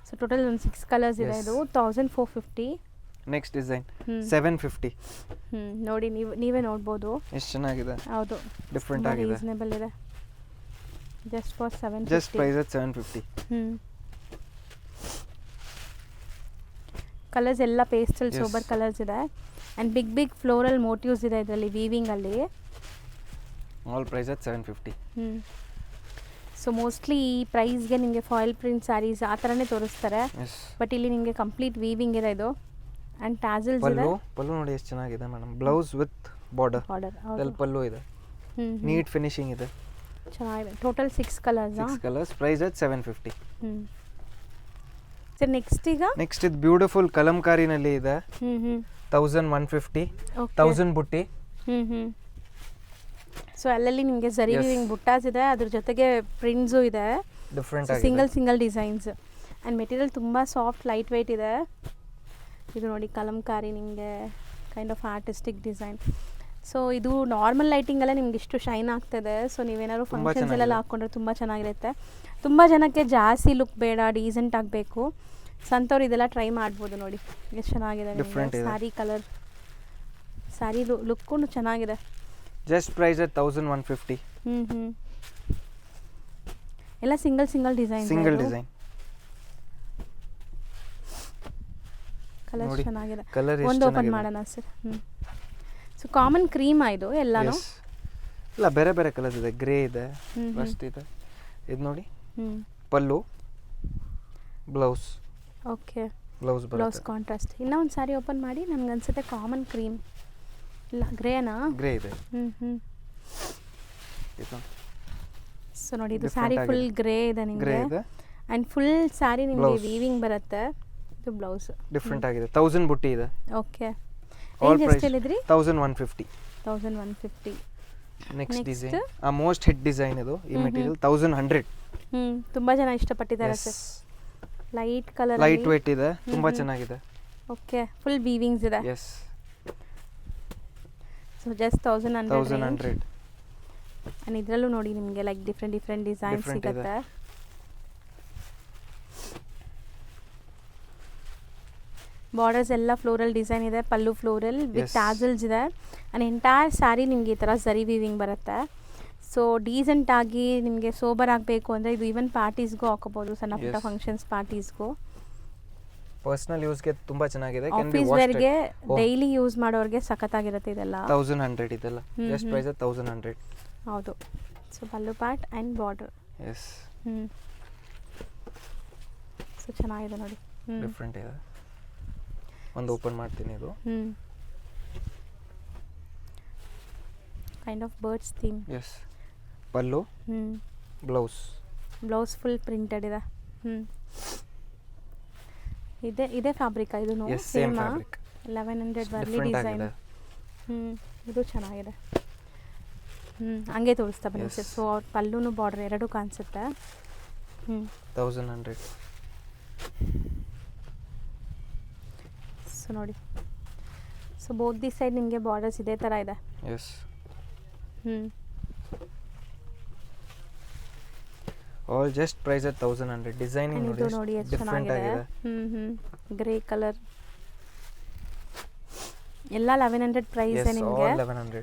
ಸೊ ಟೋಟಲ್ ಒಂದು 6 ಕಲರ್ಸ್ ಇದೆ. ಇದು 1450. Next design 750. ನೋಡಿ ನೀವೇ ನೋಡ್ಬೋದು ಎಷ್ಟು ಚೆನ್ನಾಗಿದೆ. ಹೌದು. ಡಿಫ್ರೆಂಟ್ ಆಗಿದೆ. ರೀಸನೇಬಲ್ ಇದೆ. Just for 750. Just price at 750. Colours ಎಲ್ಲ ಪೇಸ್ಟಲ್ ಸೋಬರ್ ಕಲರ್ಸ್ ಇದೆ. ಆ್ಯಂಡ್ ಬಿಗ್ ಫ್ಲೋರಲ್ ಮೋಟಿವ್ಸ್ ಇದೆ ಇದರಲ್ಲಿ ವೀವಿಂಗಲ್ಲಿ. All price at 750. So mostly ಈ ಪ್ರೈಸ್ಗೆ ನಿಮಗೆ ಫಾಯಿಲ್ ಪ್ರಿಂಟ್ ಸ್ಯಾರೀಸ್ ಆ ಥರನೇ ತೋರಿಸ್ತಾರೆ. ಬಟ್ ಇಲ್ಲಿ ನಿಮಗೆ ಕಂಪ್ಲೀಟ್ ವೀವಿಂಗ್ ಇದೆ ಇದು. ಆ್ಯಂಡ್ ಟ್ಯಾಸಲ್ಸ್ ಇದೆ. ಪಲ್ಲು ನೋಡಿ ಎಷ್ಟು ಚೆನ್ನಾಗಿದೆ ಮೇಡಮ್. Blouse with border. ಅಲ್ಲಿ ಪಲ್ಲು ಇದೆ. ನೀಟ್ ಫಿನಿಶಿಂಗ್ ಇದೆ. ಚೆನ್ನಾಗಿದೆ. Total 6 colours. 6 colours. Price at 750. Sir next ಇದು ಬ್ಯೂಟಿಫುಲ್ ಕಲಂಕಾರಿನಲ್ಲಿ ಇದೆ. 1150. 1000 ಬುಟ್ಟಿ. ಸೊ ಅಲ್ಲಲ್ಲಿ ನಿಮಗೆ ಸರಿ ವೀವಿಂಗ್ ಬುಟ್ಟಾಸ್ ಇದೆ. ಅದ್ರ ಜೊತೆಗೆ ಪ್ರಿಂಟ್ಸು ಇದೆ. Different single designs. And material ತುಂಬ ಸಾಫ್ಟ್ ಲೈಟ್ ವೆಯ್ಟ್ ಇದೆ. ಇದು ನೋಡಿ ಕಲಂಕಾರಿ ನಿಮಗೆ kind of artistic design. So ಇದು ನಾರ್ಮಲ್ ಲೈಟಿಂಗಲ್ಲೇ ನಿಮ್ಗೆ ಇಷ್ಟು ಶೈನ್ ಆಗ್ತದೆ. ಸೊ ನೀವೇನಾದ್ರು ಫಂಕ್ಷನ್ಸಲ್ಲೆಲ್ಲ ಹಾಕ್ಕೊಂಡ್ರೆ ತುಂಬ ಚೆನ್ನಾಗಿರುತ್ತೆ. ತುಂಬ ಜನಕ್ಕೆ ಜಾಸ್ತಿ ಲುಕ್ ಬೇಡ, ಡೀಸೆಂಟ್ ಆಗಬೇಕು. ಸಂತವ್ರು ಇದೆಲ್ಲ ಟ್ರೈ ಮಾಡ್ಬೋದು. ನೋಡಿ ಎಷ್ಟು ಚೆನ್ನಾಗಿದೆ. ಸ್ಯಾರಿ ಕಲರ್, ಸ್ಯಾರಿ ಲುಕ್ಕು ಚೆನ್ನಾಗಿದೆ. Just price at 1150. ಎಲ್ಲ ಸಿಂಗಲ್ ಡಿಸೈನ್. ಕಲರ್ ಚೆನ್ನಾಗಿದೆ. ಒಂದು ಓಪನ್ ಮಾಡೋಣ ಸರ್. ಸೊ ಕಾಮನ್ ಕ್ರೀಮ್ ಇದು ಎಲ್ಲಾನು. ಇಲ್ಲ ಬೇರೆ ಬೇರೆ ಕಲರ್ಸ್ ಇದೆ. ಗ್ರೇ ಇದೆ, ಫಸ್ಟ್ ಇದೆ. ಇದು ನೋಡಿ, pallu, blouse. Okay, blouse contrast. ಇನ್ನೂ ಒಂದು ಸಾರಿ ಓಪನ್ ಮಾಡಿ. ನನಗೆ ಅನ್ಸುತ್ತೆ ಕಾಮನ್ ಕ್ರೀಮ್ ಇಲ್ಲ ಗ್ರೇನಾ? ಗ್ರೇ ಇದೆ. ಸೊ ನೋಡಿ, ಇದು ಸ್ಯಾರಿ ಫುಲ್ ಗ್ರೇ ಇದೆ ನಿಮಗೆ. ಆ್ಯಂಡ್ ಫುಲ್ ಸ್ಯಾರಿ ನಿಮಗೆ ವೀವಿಂಗ್ ಬರುತ್ತೆ. ಇದು ಬ್ಲೌಸ್ ಡಿಫ್ರೆಂಟ್ ಆಗಿದೆ. 1000 ಬುಟ್ಟಿ ಇದೆ. ಓಕೆ, ಆಲ್ ಎಷ್ಟು ಹೇಳಿದ್ರಿ? 1150. 1150. Next design most hit design ಇದು. ಈ ಮೆಟೀರಿಯಲ್ 1100. ತುಂಬಾ ಜನ ಇಷ್ಟಪಟ್ಟಿದ್ದಾರೆ sir. Light colour, light weight ಇದೆ, ತುಂಬಾ ಚೆನ್ನಾಗಿದೆ. ಓಕೆ, ಫುಲ್ ವೀವಿಂಗ್ಸ್ ಇದೆ. ಎಸ್. So just 1100. 1100. ಆ್ಯಂಡ್ ಇದರಲ್ಲೂ ನೋಡಿ ನಿಮಗೆ ಲೈಕ್ ಡಿಫ್ರೆಂಟ್ ಡಿಸೈನ್ ಸಿಗುತ್ತೆ. ಬಾರ್ಡರ್ಸ್ ಎಲ್ಲ ಫ್ಲೋರಲ್ ಡಿಸೈನ್ ಇದೆ. ಪಲ್ಲು ಫ್ಲೋರಲ್ ವಿತ್ ಟ್ಯಾಸಲ್ಸ್ ಇದೆ. ಆ್ಯಂಡ್ ಎಂಟೈರ್ ಸ್ಯಾರಿ ನಿಮಗೆ ಈ ಥರ ಝರಿ ವೀವಿಂಗ್ ಬರುತ್ತೆ. ಸೊ ಡೀಸೆಂಟಾಗಿ ನಿಮಗೆ ಸೋಬರ್ ಆಗಬೇಕು ಅಂದರೆ ಇದು ಈವನ್ ಪಾರ್ಟೀಸ್ಗೂ ಹಾಕೋಬೋದು, ಸಣ್ಣ ಪುಟ್ಟ ಫಂಕ್ಷನ್ಸ್ ಪಾರ್ಟೀಸ್ಗೂ. ಪರ್ಸನಲ್ ಯೂಸ್ಗೆ ತುಂಬಾ ಚೆನ್ನಾಗಿದೆ. ಆಫೀಸ್ ವೇರ್ಗೆ ಡೈಲಿ ಯೂಸ್ ಮಾಡೋರಿಗೆ ಸಖತ್ತಾಗಿರುತ್ತೆ ಇದೆಲ್ಲ. 1100 ಇದೆಲ್ಲ. Just price 1100. ಹೌದು. So pallu part and border. Yes. So ಚೆನ್ನಾಗಿದೆ ನೋಡಿ. ಡಿಫ್ರೆಂಟ್ ಇದೆ. ಒಂದು ಓಪನ್ ಮಾಡ್ತೀನಿ. ಇದು kind of birds theme. Yes. Pallu, blouse full printed ಇದೆ. ಇದೇ ಫ್ಯಾಬ್ರಿಕ್ ಇದು ಸೇಮ್ 1100 ವರ್ಲಿ ಡಿಸೈನ್. ಇದು ಚೆನ್ನಾಗಿದೆ. ಹಂಗೆ ತೋರಿಸ್ತಾ ಬನ್ನಿ ಸರ್. ಸೊ ಅವ್ರ ಪಲ್ಲುನು ಬಾರ್ಡರ್ ಎರಡೂ ಕಾಣಿಸುತ್ತೆ. 1100. ಸೊ ನೋಡಿ, ಸೊ ಬೋತ್ ದಿ ಸೈಡ್ ನಿಮಗೆ ಬಾರ್ಡರ್ಸ್ ಇದೇ ಥರ ಇದೆ. Yes. All just price 1100. Designing ನೋಡಿ ಎಷ್ಟು ಡಿಫರೆಂಟ್ ಆಗಿದೆ. ಗ್ರೇ ಕಲರ್ ಎಲ್ಲ 1100 ಪ್ರೈಸ್ ನಿಮಗೆ.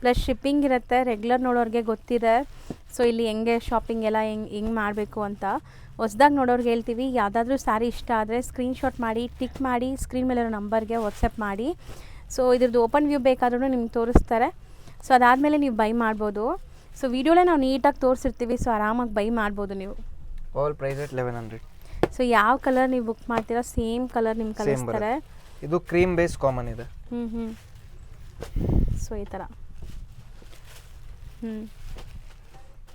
ಪ್ಲಸ್ ಶಿಪ್ಪಿಂಗ್ ಇರುತ್ತೆ. ರೆಗ್ಯುಲರ್ ನೋಡೋರಿಗೆ ಗೊತ್ತಿದೆ. ಸೊ ಇಲ್ಲಿ ಹೆಂಗೆ ಶಾಪಿಂಗ್ ಎಲ್ಲ ಹೆಂಗೆ ಮಾಡಬೇಕು ಅಂತ. ಹೊಸ್ದಾಗಿ ನೋಡೋರ್ಗೆ ಹೇಳ್ತೀವಿ, ಯಾವುದಾದ್ರೂ ಸ್ಯಾರಿ ಇಷ್ಟ ಆದರೆ ಸ್ಕ್ರೀನ್ಶಾಟ್ ಮಾಡಿ ಟಿಕ್ ಮಾಡಿ ಸ್ಕ್ರೀನ್ ಮೇಲಿರೋ ನಂಬರ್ಗೆ ವಾಟ್ಸಪ್ ಮಾಡಿ. ಸೊ ಇದ್ರದ್ದು ಓಪನ್ ವ್ಯೂ ಬೇಕಾದ್ರೂ ನಿಮ್ಗೆ ತೋರಿಸ್ತಾರೆ. ಸೊ ಅದಾದಮೇಲೆ ನೀವು ಬೈ ಮಾಡ್ಬೋದು. ಸೊ ವಿಡಿಯೋಲೇ ನಾವು ನೀಟಾಗಿ ತೋರಿಸಿರ್ತೀವಿ. ಸೊ ಆರಾಮಾಗಿ ಬೈ ಮಾಡ್ಬೋದು ನೀವು. All price 1100. ಸೊ ಯಾವ ಕಲರ್ ನೀವು ಬುಕ್ ಮಾಡ್ತೀರಾ ಸೇಮ್ ಕಲರ್ ನಿಮ್ಗೆ ಕಳಿಸ್ತಾರೆ. ಇದು ಕ್ರೀಮ್ ಬೇಸ್ ಕಾಮನ್ ಇದೆ. ಸೊ ಈ ಥರ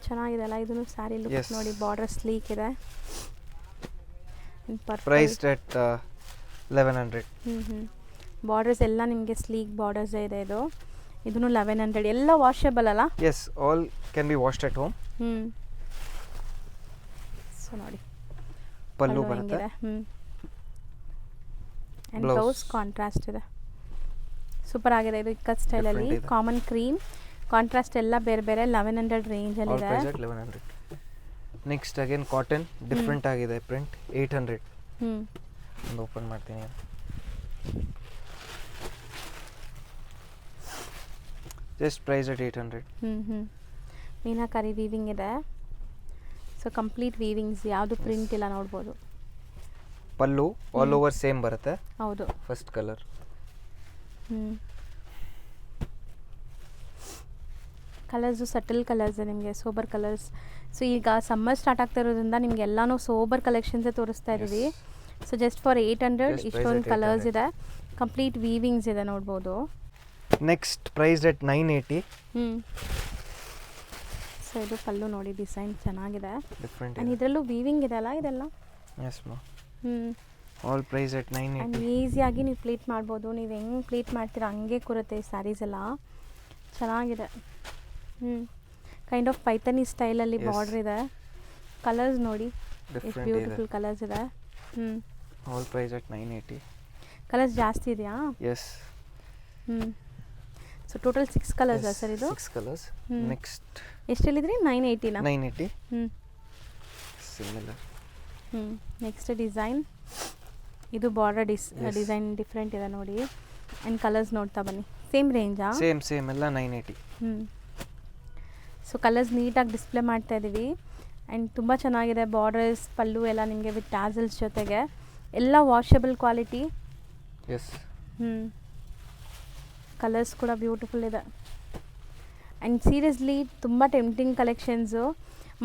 ಚೆನ್ನಾಗಿದೆ ಅಲ್ಲ. ಇದನ್ನು ಸ್ಯಾರಿ ಲುಕ್ ನೋಡಿ. ಬಾರ್ಡರ್ ಸ್ಲೀಕ್ ಇದೆ. ಪ್ರೈಸ್ 1100. ಬಾರ್ಡರ್ಸ್ ಎಲ್ಲ ನಿಮಗೆ ಸ್ಲೀಕ್ ಬಾರ್ಡರ್ಸ್ ಇದೆ. ಇದನ್ನು 1100. ಎಲ್ಲ ವಾಷಬಲ್ ಅಲ್ಲ? Yes, all can be washed at home. So ನೋಡಿ, ಪಲ್ಲು ಬರುತ್ತೆ. ಆ್ಯಂಡ್ ಬ್ಲೌಸ್ ಕಾಂಟ್ರಾಸ್ಟ್ ಇದೆ. ಸೂಪರ್ ಆಗಿದೆ. ಇದು ಇಕ್ಕತ್ ಸ್ಟೈಲಲ್ಲಿ ಕಾಮನ್ ಕ್ರೀಮ್ ಕಾಂಟ್ರಾಸ್ಟ್ ಎಲ್ಲ ಬೇರೆ ಬೇರೆ 1100 ರೇಂಜಲ್ಲಿ ಇದೆ. 1100. ನೆಕ್ಸ್ಟ್ ಅಗೇನ್ ಕಾಟನ್ ಡಿಫ್ರೆಂಟ್ ಆಗಿದೆ ಪ್ರಿಂಟ್. 800. ಒಂದು ಓಪನ್ ಮಾಡ್ತೀನಿ. Just price 800. ಮೀನಾಕಾರಿ ವೀವಿಂಗ್ ಇದೆ. ಸೊ ಕಂಪ್ಲೀಟ್ ವೀವಿಂಗ್ಸ್, ಯಾವುದು ಪ್ರಿಂಟ್ ಇಲ್ಲ ನೋಡ್ಬೋದು. ಪಲ್ಲು ಆಲ್ ಓವರ್ ಸೇಮ್ ಬರುತ್ತೆ. ಹೌದು. First colour. Colours subtle colours ನಿಮಗೆ, ಸೋಬರ್ ಕಲರ್ಸ್. ಸೊ ಈಗ ಸಮ್ಮರ್ ಸ್ಟಾರ್ಟ್ ಆಗ್ತಾ ಇರೋದ್ರಿಂದ ನಿಮ್ಗೆ ಎಲ್ಲನೂ ಸೋಬರ್ ಕಲೆಕ್ಷನ್ಸೇ ತೋರಿಸ್ತಾ ಇದ್ದೀವಿ. ಸೊ ಜಸ್ಟ್ ಫಾರ್ 800 ಇಷ್ಟೊಂದು ಕಲರ್ಸ್ ಇದೆ. ಕಂಪ್ಲೀಟ್ ವೀವಿಂಗ್ಸ್ ಇದೆ ನೋಡ್ಬೋದು. Next price 980. ಸೊ ಇದು ಪಲ್ಲು ನೋಡಿ, ಡಿಸೈನ್ ಚೆನ್ನಾಗಿದೆ. ಡಿಫರೆಂಟ್ ಆ್ಯಂಡ್ ಇದರಲ್ಲೂ ವೀವಿಂಗ್ ಇದೆ ಅಲ್ಲ ಇದೆಲ್ಲ. ಎಸ್ ಮಾ. All price 980. ಆ್ಯಂಡ್ ಈಸಿಯಾಗಿ ನೀವು ಪ್ಲೀಟ್ ಮಾಡ್ಬೋದು. ನೀವು ಹೆಂಗೆ ಪ್ಲೀಟ್ ಮಾಡ್ತೀರಾ ಹಂಗೆ ಕೂರುತ್ತೆ ಈ ಸ್ಯಾರೀಸ್ ಎಲ್ಲ. ಚೆನ್ನಾಗಿದೆ. ಕೈಂಡ್ ಆಫ್ ಪೈಥನಿ ಸ್ಟೈಲಲ್ಲಿ ಬಾರ್ಡರ್ ಇದೆ. ಕಲರ್ಸ್ ನೋಡಿ ಎಷ್ಟು ಬ್ಯೂಟಿಫುಲ್ ಕಲರ್ಸ್ ಇದೆ. All price 980. ಕಲರ್ಸ್ ಜಾಸ್ತಿ ಇದೆಯಾ? Yes. So total 6 colours sir ಇದು? 6 ಕಲರ್ಸ್. ನೆಕ್ಸ್ಟ್ ಎಷ್ಟು ಹೇಳಿದ್ರಿ? 980 ನಾ? 980. ಸಿಮಿಲರ್. Next design. ಇದು ಬಾರ್ಡರ್ ಡಿಸೈನ್ ಡಿಫ್ರೆಂಟ್ ಇದೆ ನೋಡಿ. ಆ್ಯಂಡ್ ಕಲರ್ಸ್ ನೋಡ್ತಾ ಬನ್ನಿ. ಸೇಮ್ ರೇಂಜಾ? ಸೇಮ್ ಎಲ್ಲ 980. ಸೊ ಕಲರ್ಸ್ ನೀಟಾಗಿ ಡಿಸ್ಪ್ಲೇ ಮಾಡ್ತಾ ಇದ್ದೀವಿ. ಆ್ಯಂಡ್ ತುಂಬ ಚೆನ್ನಾಗಿದೆ. ಬಾರ್ಡರ್ಸ್ ಪಲ್ಲು ಎಲ್ಲ ನಿಮಗೆ ವಿತ್ ಟ್ಯಾಸಲ್ಸ್ ಜೊತೆಗೆ ಎಲ್ಲ ವಾಷಬಲ್ ಕ್ವಾಲಿಟಿ. ಎಸ್. ಕಲರ್ಸ್ ಕೂಡ ಬ್ಯೂಟಿಫುಲ್ ಇದೆ. ಆ್ಯಂಡ್ ಸೀರಿಯಸ್ಲಿ ತುಂಬ ಟೆಂಪ್ಟಿಂಗ್ ಕಲೆಕ್ಷನ್ಸು.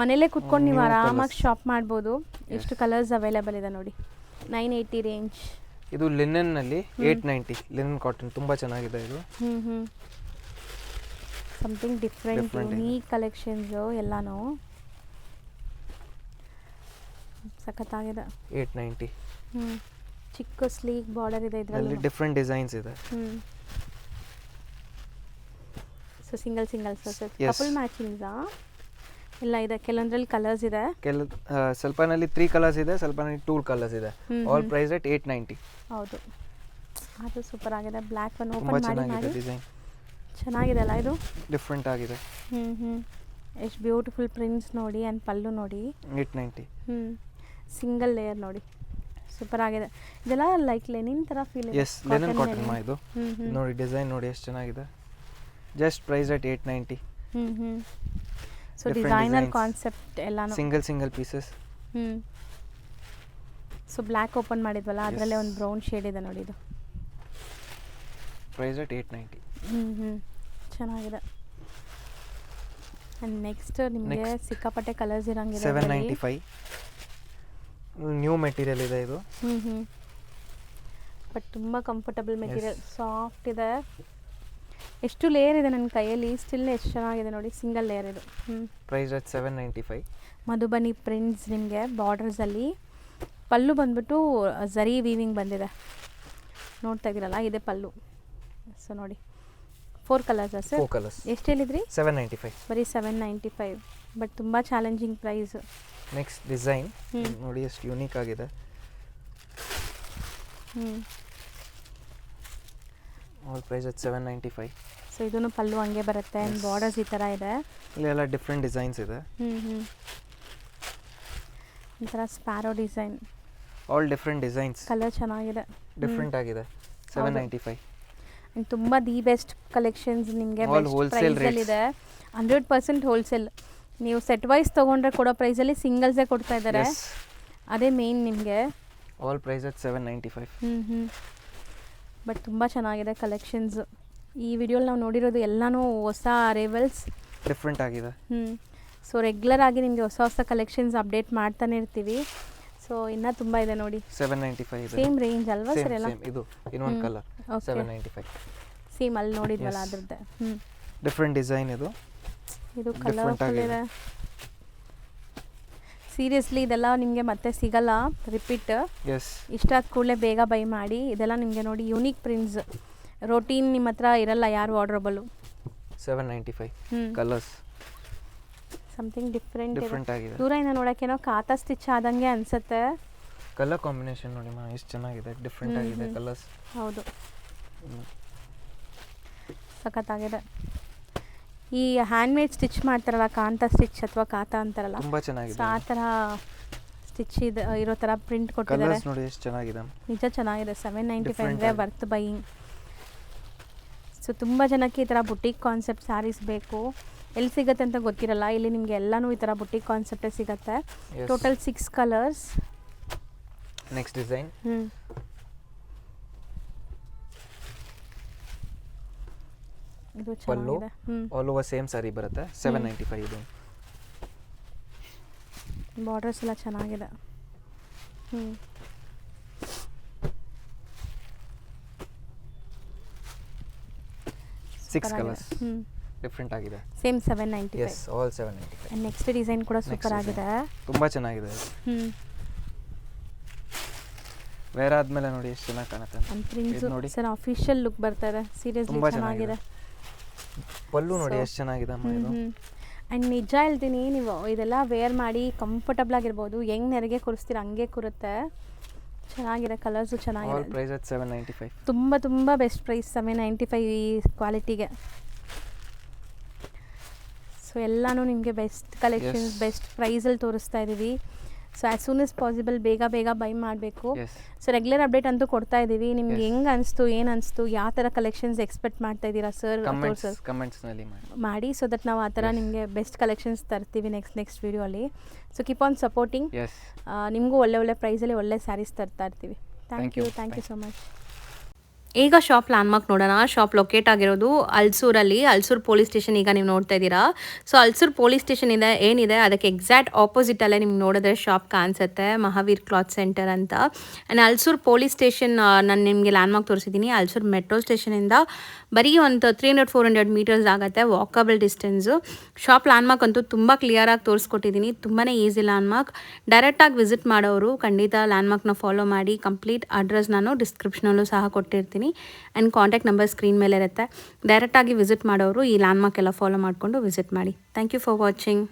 ಮನೇಲೇ ಕುತ್ಕೊಂಡು ನೀವು ಆರಾಮಾಗಿ ಶಾಪ್ ಮಾಡ್ಬೋದು. ಎಷ್ಟು ಕಲರ್ಸ್ ಅವೈಲೇಬಲ್ ಇದೆ ನೋಡಿ. 980 ರೇಂಜ್. ಇದು ಲಿನೆನ್ನಲ್ಲಿ 890 ಲಿನೆನ್ ಕಾಟನ್ ತುಂಬ ಚೆನ್ನಾಗಿದೆ ಇದು. ಸಮಥಿಂಗ್ ಡಿಫ್ರೆಂಟ್ ಯುನೀಕ್ ಕಲೆಕ್ಷನ್ಸು ಎಲ್ಲಾನು ಸಖತ್ತಾಗಿದೆ. 890. ಚಿಕ್ಕ ಸ್ಲೀಕ್ ಬಾರ್ಡರ್ ಇದೆ ಇದರಲ್ಲಿ. ಡಿಫ್ರೆಂಟ್ ಡಿಸೈನ್ಸ್ ಇದೆ. ಸೊ ಸಿಂಗಲ್ ಕಪಲ್ ಮ್ಯಾಚಿಂಗ್ಸಾ ಇಲ್ಲ ಇದೆ. ಕೆಲವೊಂದ್ರಲ್ಲಿ ಕಲರ್ಸ್ ಇದೆ. ಸ್ವಲ್ಪನಲ್ಲಿ 3 ಕಲರ್ಸ್ ಇದೆ, ಸ್ವಲ್ಪನಲ್ಲಿ 2 ಕಲರ್ಸ್ ಇದೆ. All price at 890. ಹೌದು, ಅದು ಸೂಪರ್ ಆಗಿದೆ. ಬ್ಲ್ಯಾಕ್ ಒನ್ ಓಪನ್ ಮಾಡಿ ಡಿಸೈನ್ ಚೆನ್ನಾಗಿದೆ ಅಲ್ಲ ಇದು. ಡಿಫ್ರೆಂಟ್ ಆಗಿದೆ. ಎಷ್ಟು ಬ್ಯೂಟಿಫುಲ್ ಪ್ರಿಂಟ್ಸ್ ನೋಡಿ. ಆ್ಯಂಡ್ ಪಲ್ಲು ನೋಡಿ 890. ಸಿಂಗಲ್ ಲೇಯರ್ ನೋಡಿ, ಸೂಪರ್ ಆಗಿದೆ. ಇದೆಲ್ಲ ಲೈಕ್ ಲೆನಿನ್ ಥರ ಫೀಲ್ ಇದೆ. ಎಸ್, ಲೆನಿನ್ ಕಾಟನ್ ಮಾ ಇದು. ನೋಡಿ ಡಿಸೈನ್ ನೋಡಿ ಎಷ್ಟು ಚೆನ್ನಾಗಿದೆ. Just price at 890. So designer concept ಎಲ್ಲಾನು single pieces. So black open ಮಾಡಿದ್ವಲ್ಲ, ಅದರಲ್ಲೇ ಒಂದು ಬ್ರೌನ್ ಶೇಡ್ ಇದೆ ನೋಡಿ. ಇದು ಪ್ರೈಸ್ at 890. ಚೆನ್ನಾಗಿದೆ. ಆ್ಯಂಡ್ ನೆಕ್ಸ್ಟ್ ನಿಮಗೆ ಸಿಕ್ಕಾಪಟ್ಟೆ ಕಲರ್ಸ್ ಇರಂಗಿದೆ. 795. ನ್ಯೂ ಮೆಟೀರಿಯಲ್ ಇದೆ ಇದು. ಬಟ್ ತುಂಬ ಕಂಫರ್ಟಬಲ್ ಮೆಟೀರಿಯಲ್, ಸಾಫ್ಟ್ ಇದೆ. ಎಷ್ಟು ಲೇಯರ್ ಇದೆ ನನ್ನ ಕೈಯಲ್ಲಿ, ಸ್ಟಿಲ್ ಎಷ್ಟು ಚೆನ್ನಾಗಿದೆ ನೋಡಿ. ಸಿಂಗಲ್ ಲೇಯರ್ ಇದು. Price at 795. ಮಧುಬನಿ ಪ್ರಿಂಟ್ಸ್ ನಿಮಗೆ ಬಾರ್ಡರ್ಸಲ್ಲಿ. ಪಲ್ಲು ಬಂದ್ಬಿಟ್ಟು ಝರಿ ವೀವಿಂಗ್ ಬಂದಿದೆ, ನೋಡ್ತಾ ಇದ್ದೀರಲ್ಲ, ಇದೆ ಪಲ್ಲು. ಸೊ ನೋಡಿ 4 ಕಲರ್ಸಾ ಸರ್? 4 ಕಲರ್ಸ್. ಎಷ್ಟು ಹೇಳಿದ್ರಿ? 795. ಬರೀ 795. ಬಟ್ ತುಂಬ ಚಾಲೆಂಜಿಂಗ್ ಪ್ರೈಸ್. ನೆಕ್ಸ್ಟ್ ಡಿಸೈನ್ ನೋಡಿ ಎಷ್ಟು ಯೂನಿಕ್ ಆಗಿದೆ. All price at 795. ಸೊ ಇದನ್ನು ಪಲ್ಲು ಹಂಗೆ ಬರುತ್ತೆ. ಆ್ಯಂಡ್ ಬಾರ್ಡರ್ಸ್ ಈ ಥರ ಇದೆ. ಇಲ್ಲಿ ಎಲ್ಲ ಡಿಫ್ರೆಂಟ್ ಡಿಸೈನ್ಸ್ ಇದೆ. ಒಂಥರ sparrow design. All different designs. Colour ಚೆನ್ನಾಗಿದೆ, ಡಿಫ್ರೆಂಟ್ ಆಗಿದೆ. 795. ಆ್ಯಂಡ್ ತುಂಬ ದಿ ಬೆಸ್ಟ್ ಕಲೆಕ್ಷನ್ಸ್ ನಿಮಗೆ ಹೋಲ್ಸೇಲ್ ಇದೆ. 100% ಹೋಲ್ಸೇಲ್. ನೀವು ಸೆಟ್ ವೈಸ್ ತೊಗೊಂಡ್ರೆ ಕೊಡೋ ಪ್ರೈಸಲ್ಲಿ ಸಿಂಗಲ್ಸೇ ಕೊಡ್ತಾ ಇದ್ದಾರೆ. ಅದೇ ಮೇನ್ ನಿಮಗೆ. All price at 795. ಬಟ್ ತುಂಬ ಚೆನ್ನಾಗಿದೆ ಕಲೆಕ್ಷನ್ಸ್. ಈ ವಿಡಿಯೋಲಿ ನಾವು ನೋಡಿರೋದು ಎಲ್ಲನೂ ಹೊಸ ಅರೈವಲ್ಸ್, ಡಿಫ್ರೆಂಟ್ ಆಗಿದೆ. ಸೊ ರೆಗ್ಯುಲರ್ ಆಗಿ ನಿಮಗೆ ಹೊಸ ಕಲೆಕ್ಷನ್ಸ್ ಅಪ್ಡೇಟ್ ಮಾಡ್ತಾನೆ ಇರ್ತೀವಿ. ಸೊ ಇನ್ನೂ ತುಂಬ ಇದೆ ನೋಡಿ. 795 ಇದೆ. ಸೇಮ್ ರೇಂಜ್ ಅಲ್ವಾ ಸರ್ ಎಲ್ಲ? ಇದು ಇನ್ನೊಂದು ಕಲರ್ 795. ಸೇಮ್ ಅಲ್ಲಿ ನೋಡಿದ್ವಲ್ಲ ಅದ್ರದ್ದೇ. ಡಿಫ್ರೆಂಟ್ ಡಿಸೈನ್ ಇದು. ಇದು ಕಲರ್ಫುಲ್ ಇದೆ. ಸೀರಿಯಸ್ಲಿ ಇದೆಲ್ಲ ನಿಮಗೆ ಮತ್ತೆ ಸಿಗಲ್ಲ ರಿಪೀಟ್. ಇಷ್ಟ ಆದ ಕೂಡಲೇ ಬೇಗ ಬೈ ಮಾಡಿ. ಇದೆಲ್ಲ ನಿಮಗೆ ನೋಡಿ ಯೂನಿಕ್ ಪ್ರಿಂಟ್ಸ್. ರೋಟೀನ್ ನಿಮ್ಮ ಹತ್ರ ಇರಲ್ಲ ಯಾರು ವಾರ್ಡ್ರೋಬಲ್ಲು. 795 ಕಲರ್ಸ್. ಸಮಥಿಂಗ್ ಡಿಫ್ರೆಂಟ್ ಆಗಿದೆ. ದೂರದಿಂದ ನೋಡೋಕ್ಕೇನೋ ಕಾತಾ ಸ್ಟಿಚ್ ಆದಂಗೆ ಅನಿಸುತ್ತೆ. ಕಲರ್ ಕಾಂಬಿನೇಷನ್ ನೋಡಿ ಮಾ ಎಷ್ಟು ಚೆನ್ನಾಗಿದೆ. ಡಿಫ್ರೆಂಟ್ ಆಗಿದೆ ಕಲರ್ಸ್. ಹೌದು, ಸಖತ್ತಾಗಿದೆ. ಈ ಹ್ಯಾಂಡ್ಮೇಡ್ ಸ್ಟಿಚ್ ಮಾಡ್ತಾರಲ್ಲ, ಕಾಂತಾ ಸ್ಟಿಚ್ ಅಥವಾ ಕಾತಾ ಅಂತಾರಲ್ಲ, ತುಂಬ ಚೆನ್ನಾಗಿದೆ. ಆ ಥರ ಸ್ಟಿಚ್ ಇರೋ ಥರ ಪ್ರಿಂಟ್ ಕೊಟ್ಟಿದ್ದಾರೆ ನೋಡಿ. ಎಷ್ಟು ಚೆನ್ನಾಗಿದೆ, ನಿಜ ಚೆನ್ನಾಗಿದೆ. 795 ಅಂದರೆ ವರ್ತ್ ಬೈಯಿಂಗ್. ಸೊ ತುಂಬ ಜನಕ್ಕೆ ಈ ಥರ ಬುಟೀಕ್ ಕಾನ್ಸೆಪ್ಟ್ ಸ್ಯಾರೀಸ್ ಬೇಕು. ಎಲ್ಲಿ ಸಿಗುತ್ತೆ ಅಂತ ಗೊತ್ತಿರಲ್ಲ. ಇಲ್ಲಿ ನಿಮಗೆ ಎಲ್ಲನೂ ಈ ಥರ ಬುಟೀಕ್ ಕಾನ್ಸೆಪ್ಟೇ ಸಿಗುತ್ತೆ. Total 6 colours. Next design. ಇದು ಚೆನ್ನಾಗಿದೆ. ಆಲ್ ಓವರ್ ಸೇಮ್ ಸಾರಿ ಬರುತ್ತೆ. 795 ಇದು. ಬಾರ್ಡರ್ಸ್ ಎಲ್ಲ ಚೆನ್ನಾಗಿದೆ. 6 ಕಲರ್ಸ್. ಡಿಫ್ರೆಂಟ್ ಆಗಿದೆ. Same 795. Yes, all 795. And next design ಕೂಡ ಸೂಪರ್ ಆಗಿದೆ. ತುಂಬಾ ಚೆನ್ನಾಗಿದೆ. ವೇರ್ ಆದ್ಮೇಲೆ ನೋಡಿ ಎಷ್ಟು ಚೆನ್ನಾಗಿ ಕಾಣುತ್ತೆ. ಪ್ರಿಂಟ್ಸ್ ನೋಡಿ ಸರ್, ಅಫಿಷಿಯಲ್ ಲುಕ್ ಬರ್ತಾ ಇದೆ. ಸೀರಿಯಸ್ಲಿ ಚೆನ್ನಾಗಿದೆ. ಪಲ್ಲು ನೋಡಿ ಎಷ್ಟು ಚೆನ್ನಾಗಿದೆ ಅಮ್ಮ ಇದು. ಆ್ಯಂಡ್ ನಿಜ ಹೇಳ್ತೀನಿ, ನೀವು ಇದೆಲ್ಲ ವೇರ್ ಮಾಡಿ ಕಂಫರ್ಟಬಲ್ ಆಗಿರ್ಬೋದು. ಹೆಂಗೆ ನೆರಿಗೆ ಕೂರಿಸ್ತೀರ ಹಂಗೆ ಕೂರುತ್ತೆ. ಚೆನ್ನಾಗಿದೆ. ಕಲರ್ಸು ಚೆನ್ನಾಗಿದೆ. All price at 795. ತುಂಬ ಬೆಸ್ಟ್ ಪ್ರೈಸ್ 795 ಈ ಕ್ವಾಲಿಟಿಗೆ. ಸೊ ಎಲ್ಲನೂ ನಿಮಗೆ ಬೆಸ್ಟ್ ಕಲೆಕ್ಷನ್ಸ್ ಬೆಸ್ಟ್ ಪ್ರೈಸಲ್ಲಿ ತೋರಿಸ್ತಾ ಇದ್ದೀವಿ. So as soon as possible ಬೇಗ ಬೈ ಮಾಡಬೇಕು. ಸೊ ರೆಗ್ಯುಲರ್ ಅಪ್ಡೇಟ್ ಅಂತೂ ಕೊಡ್ತಾ ಇದ್ದೀವಿ. ನಿಮ್ಗೆ ಹೆಂಗೆ ಅನಿಸ್ತು, ಏನು ಅನಿಸ್ತು, ಯಾವ ಥರ ಕಲೆಕ್ಷನ್ಸ್ ಎಕ್ಸ್ಪೆಕ್ಟ್ ಮಾಡ್ತಾ ಇದ್ದೀರಾ ಸರ್ ಕಮೆಂಟ್ಸ್ನಲ್ಲಿ ಮಾಡಿ. ಸೊ ದಟ್ ನಾವು ಆ ಥರ ನಿಮಗೆ ಬೆಸ್ಟ್ ಕಲೆಕ್ಷನ್ಸ್ ತರ್ತೀವಿ ನೆಕ್ಸ್ಟ್ ವಿಡಿಯೋಲಿ. So keep on supporting. ನಿಮಗೂ ಒಳ್ಳೆ ಪ್ರೈಸಲ್ಲಿ ಒಳ್ಳೆ ಸ್ಯಾರೀಸ್ ತರ್ತಾ ಇರ್ತೀವಿ. Thank you so much. ಈಗ ಶಾಪ್ ಲ್ಯಾಂಡ್ಮಾರ್ಕ್ ನೋಡೋಣ. ಶಾಪ್ ಲೊಕೇಟ್ ಆಗಿರೋದು ಅಲ್ಸೂರಲ್ಲಿ, ಅಲ್ಸೂರ್ ಪೊಲೀಸ್ ಸ್ಟೇಷನ್ ಈಗ ನೀವು ನೋಡ್ತಾ ಇದ್ದೀರಾ. ಸೊ ಅಲ್ಸೂರ್ ಪೊಲೀಸ್ ಸ್ಟೇಷನ್ ಏನಿದೆ ಅದಕ್ಕೆ ಎಕ್ಸಾಕ್ಟ್ ಆಪೋಸಿಟಲ್ಲೇ ನಿಮ್ಗೆ ನೋಡಿದ್ರೆ ಶಾಪ್ ಕಾಣಿಸುತ್ತೆ, ಮಹಾವೀರ್ ಕ್ಲಾತ್ ಸೆಂಟರ್ ಅಂತ. ಆ್ಯಂಡ್ ಅಲ್ಸೂರ್ ಪೊಲೀಸ್ ಸ್ಟೇಷನ್ ನಾನು ನಿಮಗೆ ಲ್ಯಾಂಡ್ಮಾರ್ಕ್ ತೋರಿಸಿದ್ದೀನಿ. ಅಲ್ಸೂರ್ ಮೆಟ್ರೋ ಸ್ಟೇಷನಿಂದ ಬರೀ ಒಂದು 300-400 ಮೀಟರ್ಸ್ ಆಗುತ್ತೆ, ವಾಕಬಲ್ ಡಿಸ್ಟೆನ್ಸು. ಶಾಪ್ ಲ್ಯಾಂಡ್ಮಾರ್ಕ್ ಅಂತೂ ತುಂಬ ಕ್ಲಿಯರಾಗಿ ತೋರಿಸ್ಕೊಟ್ಟಿದ್ದೀನಿ, ತುಂಬಾ ಈಸಿ ಲ್ಯಾಂಡ್ಮಾರ್ಕ್. ಡೈರೆಕ್ಟಾಗಿ ವಿಸಿಟ್ ಮಾಡೋರು ಖಂಡಿತ ಲ್ಯಾಂಡ್ಮಾರ್ಕ್ನ ಫಾಲೋ ಮಾಡಿ. ಕಂಪ್ಲೀಟ್ ಅಡ್ರೆಸ್ ನಾನು ಡಿಸ್ಕ್ರಿಪ್ಷನಲ್ಲೂ ಸಹ ಕೊಟ್ಟಿರ್ತೀನಿ ಆ್ಯಂಡ್ ಕಾಂಟ್ಯಾಕ್ಟ್ ನಂಬರ್ ಸ್ಕ್ರೀನ್ ಮೇಲೆ ಇರುತ್ತೆ. ಡೈರೆಕ್ಟಾಗಿ ವಿಸಿಟ್ ಮಾಡೋರು ಈ ಲ್ಯಾಂಡ್ಮಾರ್ಕ್ ಎಲ್ಲ ಫಾಲೋ ಮಾಡಿಕೊಂಡು ವಿಸಿಟ್ ಮಾಡಿ. Thank you for watching.